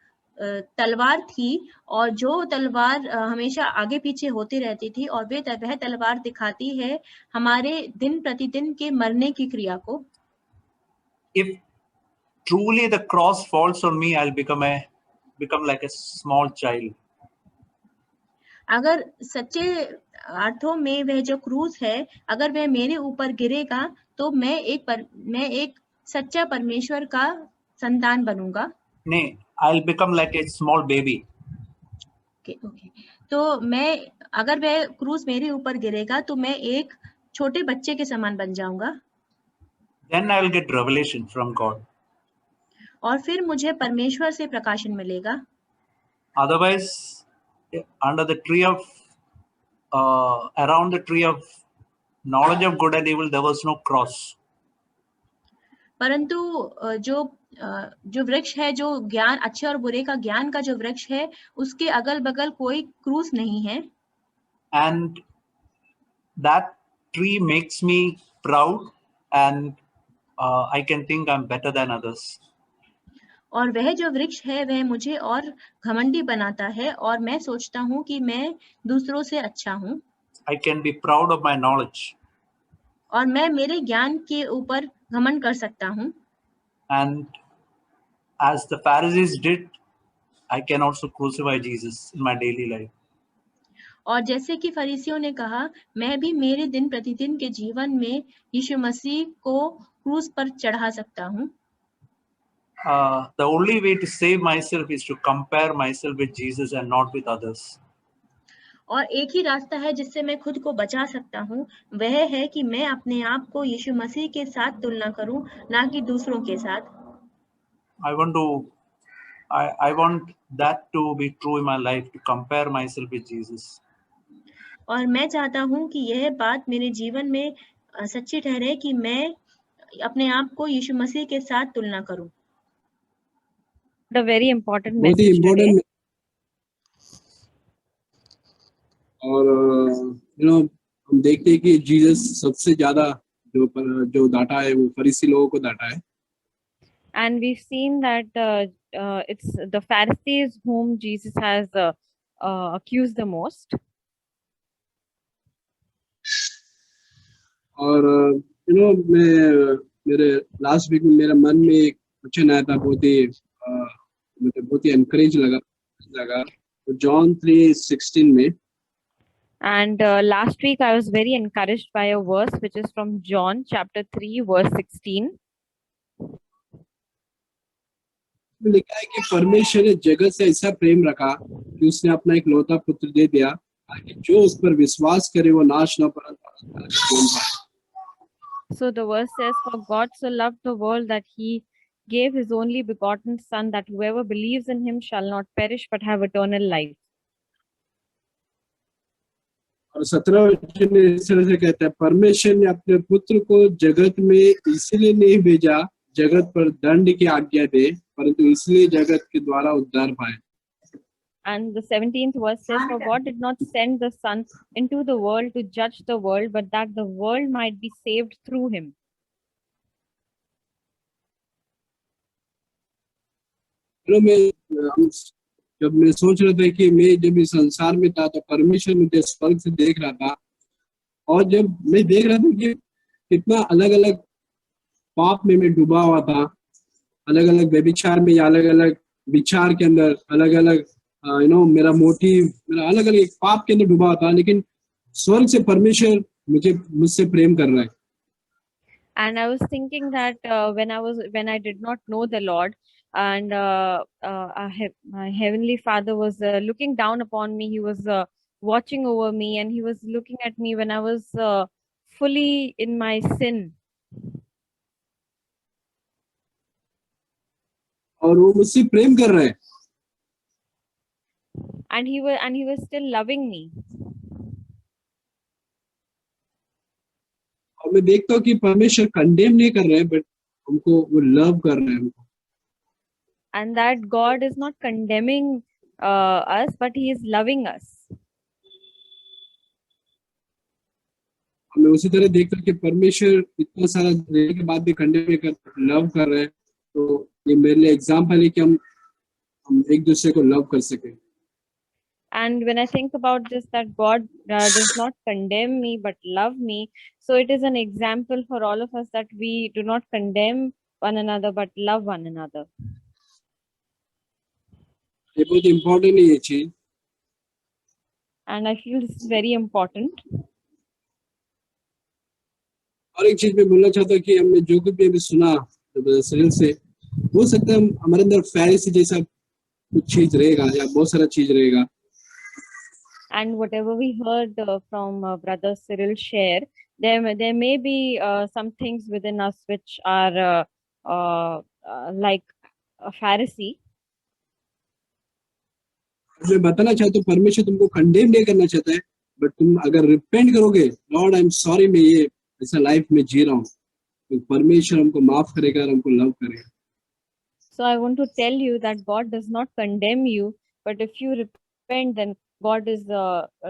तलवार थी, और जो तलवार हमेशा आगे पीछे होती रहती थी, और वह तलवार दिखाती है हमारे दिन प्रतिदिन के मरने की क्रिया को। If truly the cross falls on me, I'll become like a small child. अगर सच्चे अर्थों में वह जो क्रूस है, अगर वह मेरे ऊपर गिरेगा, तो मैं एक सच्चा परमेश्वर का संतान बनूंगा। Nay, I'll become like a small baby. Okay. तो मैं, अगर वह क्रूस मेरे ऊपर गिरेगा, तो मैं एक छोटे बच्चे के समान बन जाऊंगा। Then I'll get revelation from God. और फिर मुझे परमेश्वर से प्रकाशन मिलेगा। Otherwise, under the tree of around the tree of knowledge of good and evil, there was no cross. परंतु जो वृक्ष है, जो ज्ञान अच्छे और बुरे का ज्ञान का जो वृक्ष है, उसके अगल बगल कोई क्रूस नहीं है। And that tree makes me proud, and I can think I'm better than others. और वह जो वृक्ष है वह मुझे और घमंडी बनाता है, और मैं सोचता हूँ कि मैं दूसरों से अच्छा हूँ। I can be proud of my knowledge. और मैं मेरे ज्ञान के ऊपर घमंड कर सकता हूँ। And as the Pharisees did, I can also crucify Jesus in my daily life. और जैसे कि फरीसियों ने कहा, मैं भी मेरे दिन प्रतिदिन के जीवन में यीशु मसीह को क्रूस पर चढ़ा सकता हूँ। The only way to save myself is to compare myself with Jesus and not with others. और एक ही रास्ता है जिससे मैं खुद को बचा सकता हूँ, वह है कि मैं अपने आप को यीशु मसीह के साथ तुलना करूं, ना कि दूसरों के साथ। I want that to be true in my life, to compare myself with Jesus. और मैं चाहता हूँ कि यह बात मेरे जीवन में सच्ची ठहरे कि मैं अपने आप को यीशु मसीह के साथ तुलना करूं। The very important message today. और हम देखते हैं कि जीसस सबसे ज्यादा जो डांटा है वो फरीसी लोगों को डांटा है। And we've seen that it's the Pharisees whom Jesus has accused the most. और मैं मेरे लास्ट वीक में मेरे मन में एक क्वेश्चन आया था, मुझे बहुत ही एनकरेज लगा। तो जॉन 3:16 में, and last week I was very encouraged by a verse which is from John chapter 3 verse 16. लिखा है कि परमेश्वर ने जगत से ऐसा प्रेम रखा कि उसने अपना एक लौता पुत्र दे दिया, ताकि जो उस पर विश्वास करे वो नाश न परंतु जीवन पाए। So the verse says, for God so loved the world that he gave his only begotten son, that whoever believes in him shall not perish but have eternal life. और 17 वचन इस तरह से कहता है, परमेश्वर ने अपने पुत्र को जगत में इसलिए नहीं भेजा जगत पर दंड की आज्ञा दे, परंतु इसलिए जगत के द्वारा उद्धार पाए। And the 17th verse says, "For God did not send the Son into the world to judge the world, but that the world might be saved through him." जब मैं सोच रहा था कि मैं जब इस संसार में था तो परमेश्वर मुझे स्वर्ग से देख रहा था, और जब मैं देख रहा था कि कितना अलग अलग पाप में मैं डूबा हुआ था, अलग अलग व्यभिचार में या अलग अलग विचार के अंदर, अलग अलग मेरा मोटिव, मेरा अलग अलग पाप के अंदर डूबा हुआ था, लेकिन स्वर्ग से परमेश्वर मुझसे प्रेम कर रहा है. And I was thinking that when I did not know the Lord, and my heavenly Father was looking down upon me. He was watching over me, and he was looking at me when I was fully in my sin. और वो मुझसे प्रेम कर रहा है. And he was still loving me. और मैं देखता हूँ कि परमेश्वर कंडेम नहीं कर रहे हैं, बट हमको वो लव कर रहे हैं हमको. And that God is not condemning us, but he is loving us. मैं उसी तरह देखता हूँ कि परमेश्वर इतना सारा देने के बाद भी कंडेम नहीं कर, लव कर रहे हैं. तो ये मेरे लिए एग्जाम्पल है कि हम एक दूसरे को लव कर सके. And when I think about this, that God does not condemn me but love me, so it is an example for all of us that we do not condemn one another but love one another. ये बहुत important है ये चीज. And I feel this is very important. और एक चीज मैं बोलना चाहता हूँ कि हमने जो कुछ भी अभी सुना सिरिल से, हो सकता है हमारे अंदर फैरिसी जैसा कुछ चीज रहेगा या बहुत सारा चीज रहेगा. And whatever we heard from Brother Cyril share, there may be some things within us which are like a Pharisee. मैं बताना चाहता हूँ परमेश्वर तुमको कंडेम नहीं करना चाहता है, बट तुम अगर रिपेंट करोगे, लॉर्ड आई एम सॉरी मैं ये ऐसा लाइफ में जी रहा हूँ, तो परमेश्वर हमको माफ करेगा और हमको लव करेगा. So I want to tell you that God does not condemn you, but if you repent, then God is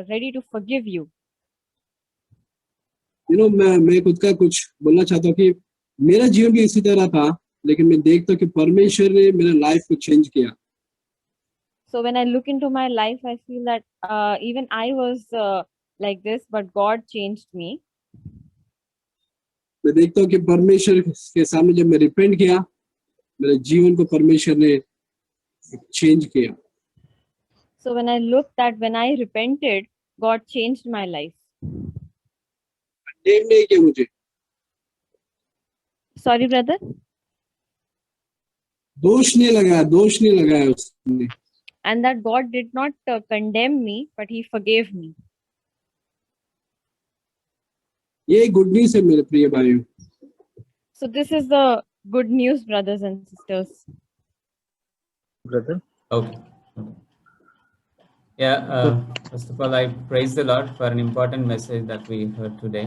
ready to forgive you. मैं खुद का कुछ बोलना चाहता हूँ कि मेरा जीवन भी इसी तरह था, लेकिन मैं देखता हूँ कि परमेश्वर ने मेरा लाइफ को चेंज किया. So when I look into my life, I feel that even I was like this, but God changed me. मैं देखता हूँ कि परमेश्वर के सामने जब मैं रिपेंट किया, मेरे जीवन को परमेश्वर ने चेंज किया. So when I looked that when I repented, God changed my life. Condemn नहीं किया मुझे. Sorry, brother. दोष नहीं लगाया उसने. And that God did not condemn me, but he forgave me. ये गुड न्यूज़ है मेरे प्रिय भाइयों. So this is the good news, brothers and sisters. Brother. Okay. Yeah, first of all, I praise the Lord for an important message that we heard today.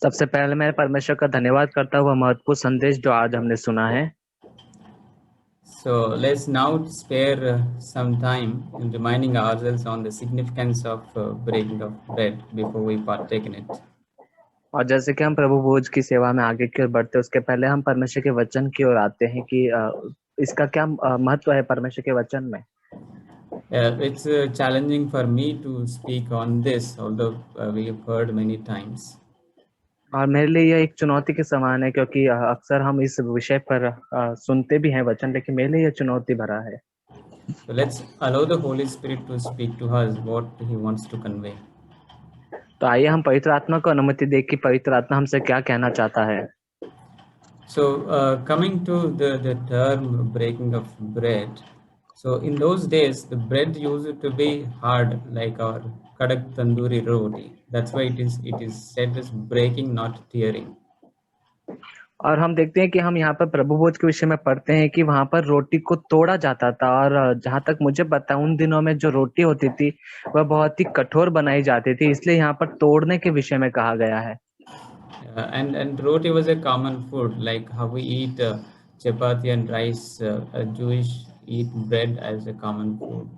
सबसे पहले मैं परमेश्वर का धन्यवाद करता हूँ महत्वपूर्ण संदेश जो आज हमने सुना है. So let's now spare some time in reminding ourselves on the significance of breaking of bread before we partake in it. और जैसे कि हम प्रभु भोज की सेवा में आगे की ओर बढ़ते हैं, उसके पहले हम परमेश्वर के वचन की ओर आते हैं कि इसका क्या महत्व है परमेश्वर के वचन में. It's challenging for me to speak on this, although we have heard many times. और मेरे लिए यह एक चुनौती के समान है, क्योंकि अक्सर हम इस विषय पर सुनते भी हैं वचन, लेकिन मेरे लिए यह चुनौती भरा है. So let's allow the Holy Spirit to speak to us what He wants to convey. तो आइए हम पवित्र आत्मा को अनुमति दें कि पवित्र आत्मा हमसे क्या कहना चाहता है. So coming to the term breaking of bread, so in those days the bread used to be hard like our kadak tandoori roti. That's why it is said as breaking, not tearing. और हम देखते हैं कि हम यहाँ पर प्रभु भोज के विषय में पढ़ते हैं कि वहां पर रोटी को तोड़ा जाता था, और जहां तक मुझे पता है उन दिनों में जो रोटी होती थी वह बहुत ही कठोर बनाई जाती थी, इसलिए यहाँ पर तोड़ने के विषय में कहा गया है. And roti was a common food, like how we eat chapati and rice. Jewish eat bread as a common food.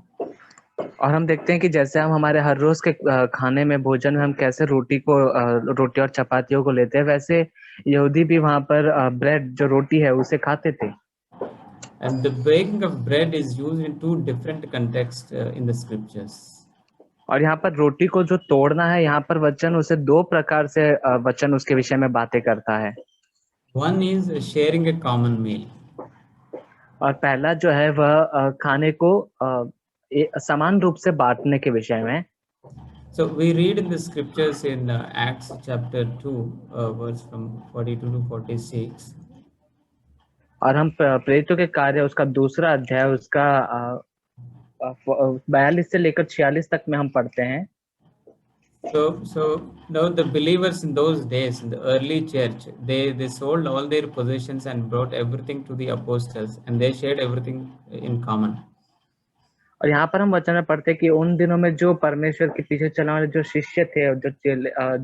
और हम देखते हैं कि जैसे हम हमारे हर रोज के खाने में भोजन में हम कैसे रोटी और चपातियों को लेते हैं, वैसे यहूदी भी वहां पर ब्रेड जो रोटी है उसे खाते थे। And the breaking of bread is used in two different contexts in the scriptures. और यहाँ पर रोटी को जो तोड़ना है, यहाँ पर वचन उसे दो प्रकार से वचन उसके विषय में बातें करता है। One is sharing a common meal. और पहला जो है वह खाने को समान रूप से बांटने के विषय में। So we read in the scriptures in Acts chapter 2, verse from 42 to 46. और हम प्रेरितों के कार्य उसका दूसरा अध्याय उसका 42 से लेकर 46 तक में हम पढ़ते हैं। So now the believers in those days, in the early church, they sold all their possessions and brought everything to the apostles, and they shared everything in common. और यहाँ पर हम वचन में पढ़ते हैं कि उन दिनों में जो परमेश्वर के पीछे चलने वाले जो शिष्य थे,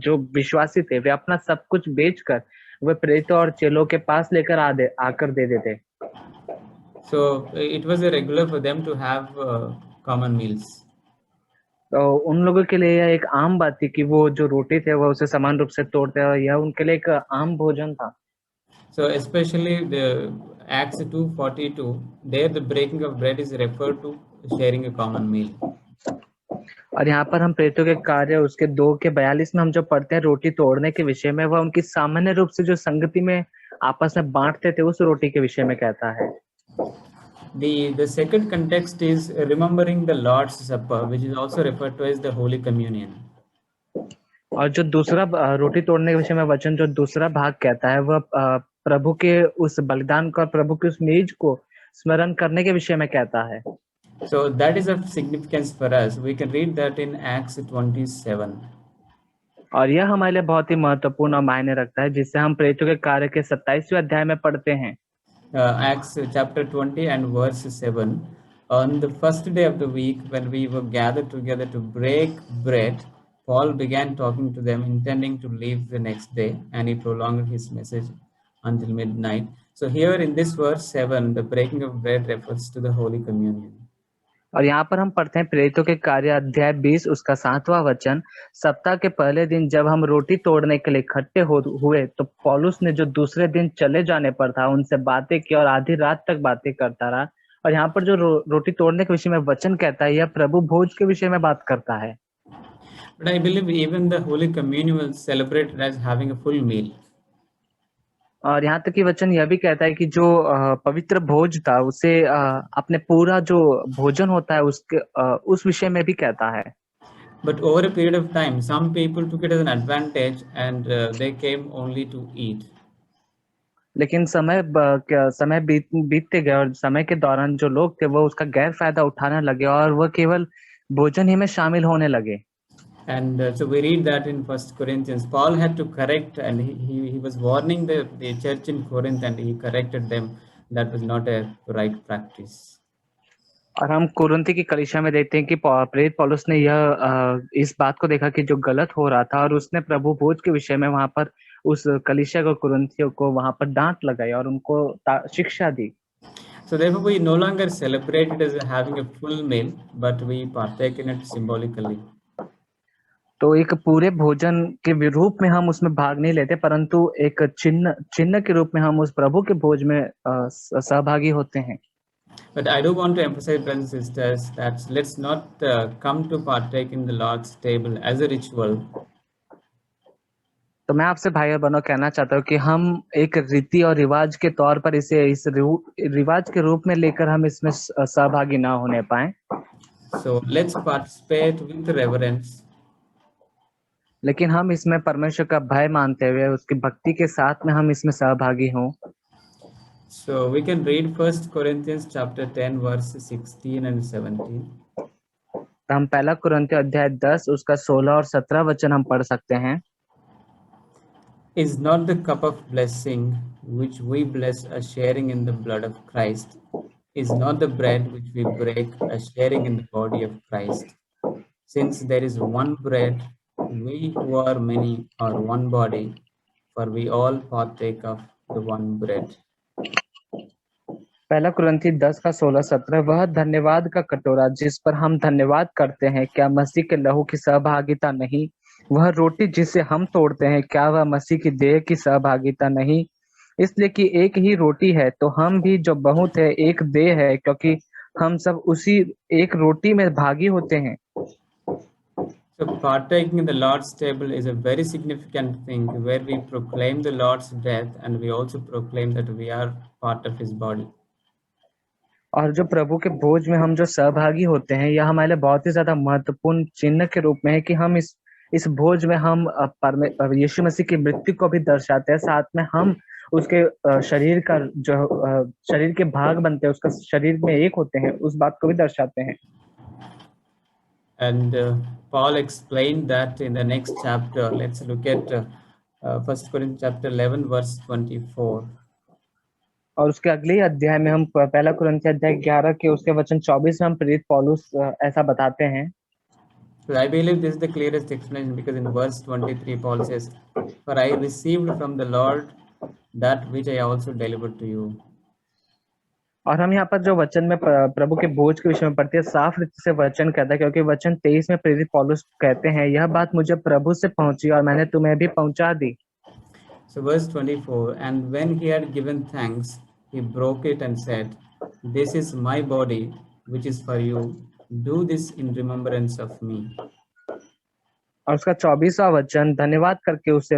जो विश्वासी थे, वे अपना सब कुछ बेचकर वे प्रेरितों और चेलों के पास लेकर आकर दे देते। So it was a regular for them to have common meals. तो उन लोगों के लिए यह एक आम बात थी कि वो जो रोटी थे वो उसे समान रूप से तोड़ते, और यह उनके लिए एक आम भोजन था। So especially the Acts 2:42, there the breaking of bread is referred to sharing a common meal. और यहाँ पर हम प्रेरितों के कार्य उसके 2:42 में हम जो पढ़ते हैं रोटी तोड़ने के विषय में, वह उनकी सामान्य रूप से जो संगति में आपस में बांटते थे उस रोटी के विषय में कहता है। The second context is remembering the Lord's Supper, which is also referred to as the Holy Communion. और जो दूसरा रोटी तोड़ने के विषय में वचन जो दूसरा भाग कहता है, वह प्रभु के उस बलिदान को, प्रभु के उस मेज को स्मरण करने के विषय में कहता है। So that is of significance for us. We can read that in Acts 27. और यह हमारे लिए बहुत ही महत्वपूर्ण और मायने रखता है, जिससे हम प्रेरितों के कार्य के 27वें अध्याय में पढ़ते हैं। Acts chapter 20 and verse 7. On the first day of the week, when we were gathered together to break bread, Paul began talking to them, intending to leave the next day, and he prolonged his message until midnight. So here in this verse 7, the breaking of bread refers to the Holy Communion. और यहाँ पर हम पढ़ते हैं प्रेरितों के कार्य अध्याय 20 उसका 7वां वचन, सप्ताह के पहले दिन जब हम रोटी तोड़ने के लिए इकट्ठे हुए तो पौलुस ने जो दूसरे दिन चले जाने पर था उनसे बातें की और आधी रात तक बातें करता रहा। और यहाँ पर जो रोटी तोड़ने के विषय में वचन कहता है, यह प्रभु भोज के विषय में बात करता है। But I believe even the Holy Communion was celebrated as having a full meal. और यहाँ तक कि वचन यह भी कहता है कि जो पवित्र भोज था उसे अपने पूरा जो भोजन होता है उसके उस विषय में भी कहता है। But over a period of time, some people took it as an advantage and they came only to eat. लेकिन समय बीतते गए और समय के दौरान जो लोग थे वो उसका गैर फायदा उठाने लगे और वह केवल भोजन ही में शामिल होने लगे। And so we read that in 1 Corinthians, Paul had to correct, and he was warning the church in Corinth, and he corrected them. That was not a right practice. और हम कुरिन्थी की कलीसिया में देखते हैं कि प्रेरित पौलुस ने यह इस बात को देखा कि जो गलत हो रहा था, और उसने प्रभु भोज के विषय में वहां पर उस कलीसिया को, कुरिन्थियों को वहां पर डांट लगाई और उनको शिक्षा दी। So therefore we no longer celebrate it as having a full meal, but we partake in it symbolically. तो एक पूरे भोजन के रूप में हम उसमें भाग नहीं लेते, परंतु एक चिन्ह के रूप में हम उस प्रभु के भोज में सहभागी होते हैं। But I do want to emphasize, brothers and sisters, that let's not come to partake in the Lord's table as a ritual. तो मैं आपसे भाई और बहनों कहना चाहता हूँ कि हम एक रीति और रिवाज के तौर पर इसे इस रिवाज के रूप में लेकर हम इसमें सहभागी ना होने पाए। So let's participate with reverence. लेकिन हम इसमें परमेश्वर का भय मानते हुए उसकी भक्ति के साथ में हम इसमें सहभागी हों। So we can read 1 Corinthians chapter 10 verse 16 and 17. तो हम पहला कुरिन्थियों अध्याय 10 उसका 16 और 17 वचन हम पढ़ सकते हैं। Is not the cup of blessing which we bless a sharing in the blood of Christ? Is not the bread which we break a sharing in the body of Christ? Since there is one bread, we who are many are one body, for we all partake of the one bread. पहला कुरिन्थी 10 का 16-17, वह धन्यवाद का कटोरा जिस पर हम धन्यवाद करते हैं, क्या मसीह के लहू की सहभागिता नहीं? वह रोटी जिसे हम तोड़ते हैं, क्या वह मसीह की देह की सहभागिता नहीं? इसलिए कि एक ही रोटी है, तो हम भी जो बहुत है एक देह है, क्योंकि हम सब उसी एक रोटी में भागी होते हैं। So partaking in the Lord's table is a very significant thing where we proclaim the Lord's death and we also proclaim that we are part of his body. और जो प्रभु के भोज में हम जो सहभागी होते हैं, यह हमारे लिए बहुत ही ज्यादा महत्वपूर्ण चिन्ह के रूप में है कि हम इस भोज में हम यीशु मसीह की मृत्यु को भी दर्शाते हैं, साथ में हम उसके शरीर का जो शरीर के भाग बनते हैं, उसका शरीर में एक होते हैं, उस बात को भी दर्शाते हैं। And Paul explained that in the next chapter. Let's look at 1 Corinthians chapter 11 verse 24. और उसके अगले अध्याय में हम पहला कुरिन्थी अध्याय 11 के उसके वचन 24 में हम प्रेरित पौलुस ऐसा बताते हैं। So I believe this is the clearest explanation because in verse 23 Paul says, "For I received from the Lord that which I also delivered to you." और हम यहाँ पर जो वचन में प्रभु के भोज के विषय में पढ़ते हैं, साफ रीति से वचन कहता है, क्योंकि वचन 23 में प्रेरित पौलुस कहते हैं, यह बात मुझे प्रभु से पहुंची और मैंने तुम्हें भी पहुंचा दी। So verse 24, and when he had given thanks, he broke it and said, "This is my body, which is for you. Do this in remembrance of me." और उसका 24वां वचन, धन्यवाद करके उसे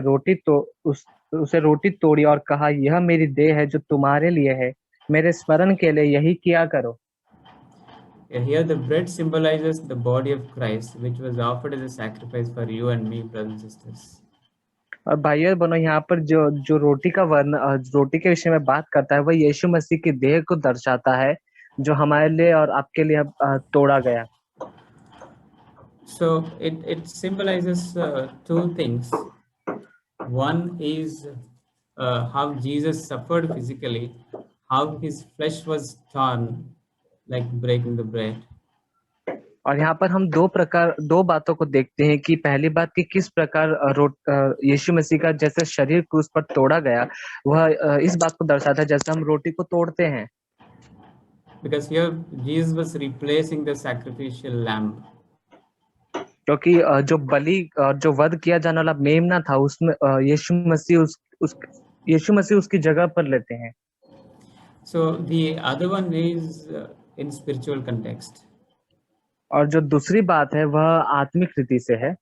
रोटी तोड़ी और कहा, यह मेरी देह है जो तुम्हारे लिए है, मेरे स्मरण के लिए यही किया करो। Here the bread symbolizes the body of Christ, which was offered as a sacrifice for you and me, brothers and sisters. और भाइयों बहनों, यहाँ पर जो रोटी का रोटी के विषय में बात करता है, वह यीशु मसीह की देह को दर्शाता है, जो हमारे लिए और आपके लिए तोड़ा गया। So it symbolizes two things. One is how Jesus suffered physically, how his flesh was torn, like breaking the bread. और यहाँ पर हम दो बातों को देखते हैं कि पहली बात कि किस प्रकार यीशु मसीह का जैसे शरीर क्रूस पर तोड़ा गया, वह इस बात को दर्शाता है जैसे हम रोटी को तोड़ते हैं। Because here Jesus was replacing the sacrificial lamb. क्योंकि जो बलि जो वध किया जाने वाला मेमना था, उसमें यीशु मसीह उसकी जगह पर लेते हैं। So the other one is in spiritual context. और जो दूसरी बात है वह आत्मिक रीति से है।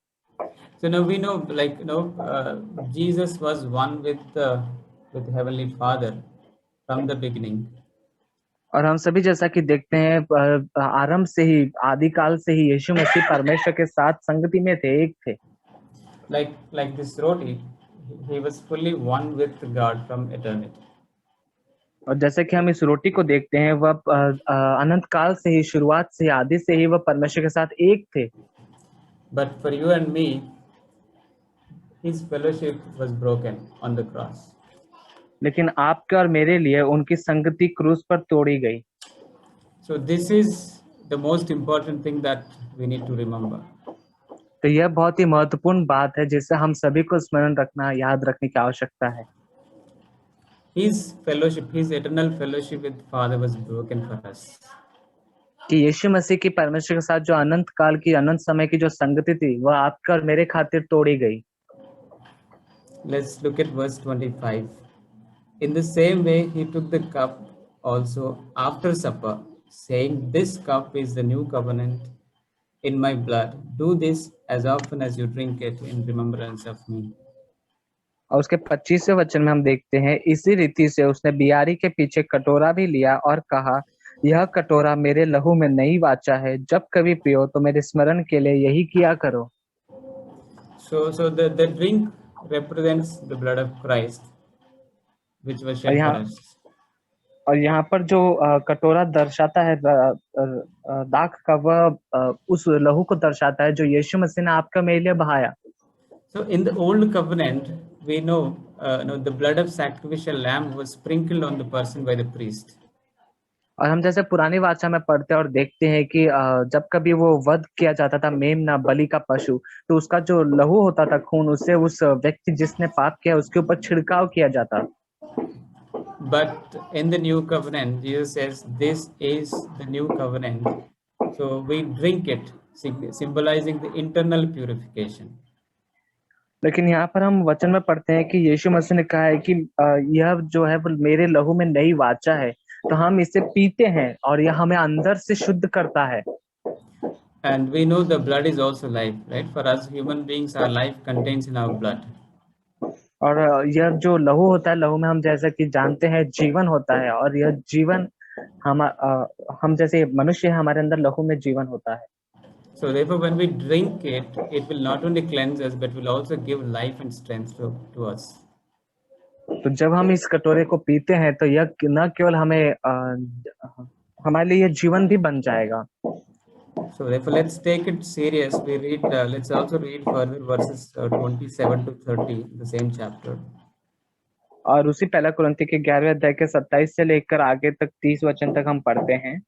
So now we know, like Jesus was one with Heavenly Father from the beginning. और हम सभी जैसा कि देखते हैं आरंभ से ही, आदि काल से ही यीशु मसीह परमेश्वर के साथ संगति में थे, एक थे। Like this roti, he was fully one with God from eternity. और जैसे कि हम इस रोटी को देखते हैं, वह अनंत काल से ही, शुरुआत से, आदि से ही वह परमेश्वर के साथ एक थे। But for you and me, his fellowship was broken on the cross. लेकिन आपके और मेरे लिए उनकी संगति क्रूस पर तोड़ी गई। So this is the most important thing that we need to remember. तो यह बहुत ही महत्वपूर्ण बात है जिसे हम सभी को स्मरण रखना, याद रखने की आवश्यकता है। His fellowship, his eternal fellowship with Father was broken for us. कि यीशु मसीह की परमेश्वर के साथ जो अनंत काल की, अनंत समय की जो संगति थी, वह आपके और मेरे खातिर तोड़ी गई। Let's look at verse 25. In the same way, he took the cup also after supper, saying, "This cup is the new covenant in my blood. Do this as often as you drink it in remembrance of me." और उसके 25वें वचन में हम देखते हैं, इसी रीति से उसने बियारी के पीछे कटोरा भी लिया और कहा, यह कटोरा मेरे लहू में नई वाचा है, जब कभी पियो तो मेरे स्मरण के लिए यही किया करो। So the drink represents the blood of Christ, which was shed for us. और यहाँ पर जो कटोरा दर्शाता है दाख का, वह उस लहू को दर्शाता है जो यीशु मसीह ने आपका मेरे लिए बहाया। So in the old covenant, we know the blood of sacrificial lamb was sprinkled on the person by the priest. और हम जैसे पुरानी वाचा में पढ़ते हैं और देखते हैं कि जब कभी वो वध किया जाता था, मेमना बलि का पशु, तो उसका जो लहू होता था, खून, उससे उस व्यक्ति जिसने पाप किया उसके ऊपर छिड़काव किया जाता। But in the new covenant, Jesus says, this is the new covenant. So we drink it, symbolizing the internal purification. लेकिन यहाँ पर हम वचन में पढ़ते हैं कि यीशु मसीह ने कहा है कि यह जो है वो मेरे लहू में नई वाचा है, तो हम इसे पीते हैं और यह हमें अंदर से शुद्ध करता है। And we know the blood is also life, right? For us human beings, our life contains in our blood. और यह जो लहू होता है, लहू में हम जैसा कि जानते हैं जीवन होता है, और यह जीवन हम जैसे मनुष्य है, हमारे अंदर लहू में जीवन होता है। So therefore, when we drink it, it will not only cleanse us, but will also give life and strength to us. तो जब हम इस कटोरे को पीते हैं तो यह न केवल हमें हमारे लिए जीवन भी बन जाएगा। So therefore, let's take it serious. We read. Let's also read further verses 27 to 30, the same chapter. और उसी पहला कुरिन्थी के 11वें अध्याय के 27 से लेकर आगे तक 30 वचन तक हम पढ़ते हैं।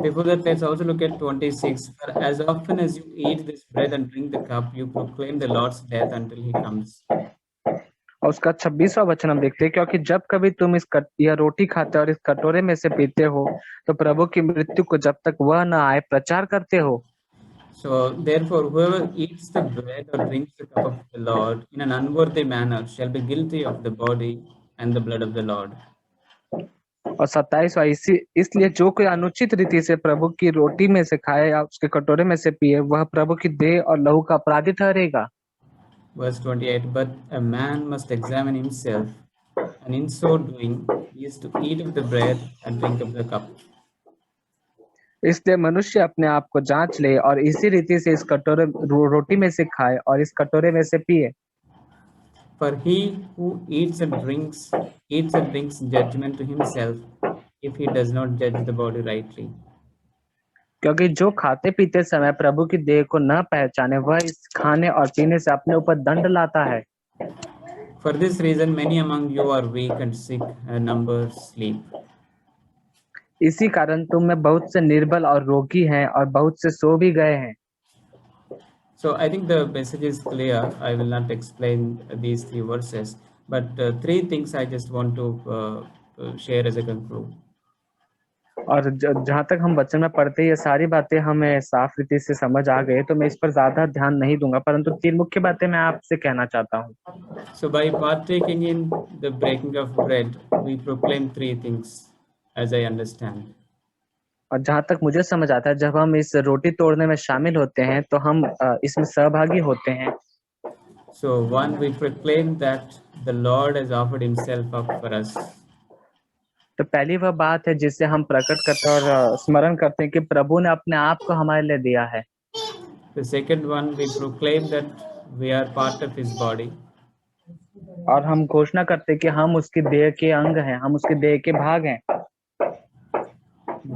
Before that, let's also look at 26. For as often as you eat this bread and drink the cup, you proclaim the Lord's death until He comes. और उसका 26वां वचन हम देखते हैं, क्योंकि जब कभी तुम यह रोटी खाते और इस कटोरे में से पीते हो, तो प्रभु की मृत्यु को जब तक वह न आए प्रचार करते हो। So therefore, whoever eats the bread or drinks the cup of the Lord in an unworthy manner shall be guilty of the body and the blood of the Lord. और 27वां इसलिए जो कोई अनुचित रीति से प्रभु की रोटी में से खाए या उसके कटोरे में से पिए, वह प्रभु की देह और लहू का अपराधी ठहरेगा। Verse 28, but a man must examine himself, and in so doing he is to eat of the bread and drink of the cup. इसलिए मनुष्य अपने आप को जांच ले और इसी रीति से इस कटोरे रोटी में से खाए और इस कटोरे में से पिए। For he who eats and drinks judgment to himself, if he does not judge the body rightly. क्योंकि जो खाते पीते समय प्रभु की देह को न पहचाने, वह इस खाने और पीने से अपने ऊपर दंड लाता है। For this reason, many among you are weak and sick, and numbers sleep. इसी कारण तुम में बहुत से निर्बल और रोगी हैं और बहुत से सो भी गए हैं। So I think the message is clear. I will not explain these 3 verses, but 3 things I just want to share as a conclude. और जहाँ तक हम वचन में पढ़ते, ये सारी बातें हमें साफ रीति से समझ आ गए, तो मैं इस पर ज्यादा ध्यान नहीं दूंगा, परंतु 3 मुख्य बातें मैं आपसे कहना चाहता हूँ। So by partaking in the breaking of bread, we proclaim 3 things, as I understand. और जहाँ तक मुझे समझ आता है, जब हम इस रोटी तोड़ने में शामिल होते हैं तो हम इसमें सहभागी होते हैं। So 1, we proclaim that the Lord has offered Himself up for us. तो पहली वह बात है जिससे हम प्रकट करते हैं और स्मरण करते हैं कि प्रभु ने अपने आप को हमारे लिए दिया है। The second one, we proclaim that we are part of His body. और हम घोषणा करते हैं कि हम उसकी देह के अंग हैं, हम उसकी देह के भाग हैं।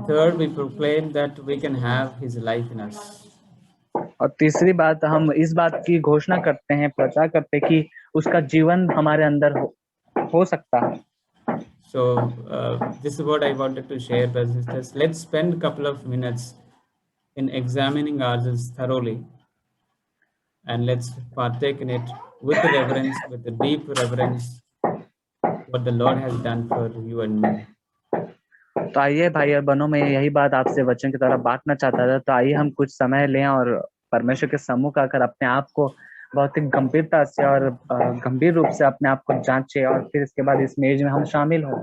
Third, we proclaim that we can have His life in us. और तीसरी बात, हम इस बात की घोषणा करते हैं, प्रचार करते हैं कि उसका जीवन हमारे अंदर हो सकता है। So this is what I wanted to share, brothers and sisters. Let's spend a couple of minutes in examining ourselves thoroughly, and let's partake in it with reverence, with a deep reverence, what the Lord has done for you and me. तो आइए भाई और बहनों, मैं यही बात आपसे वचन की तरह बांटना चाहता था। तो आइए हम कुछ समय लें और परमेश्वर के सम्मुख आकर अपने आप को बहुत ही गंभीरता से और गंभीर रूप से अपने आप को जांचें, और फिर इसके बाद इस मेज में हम शामिल हों।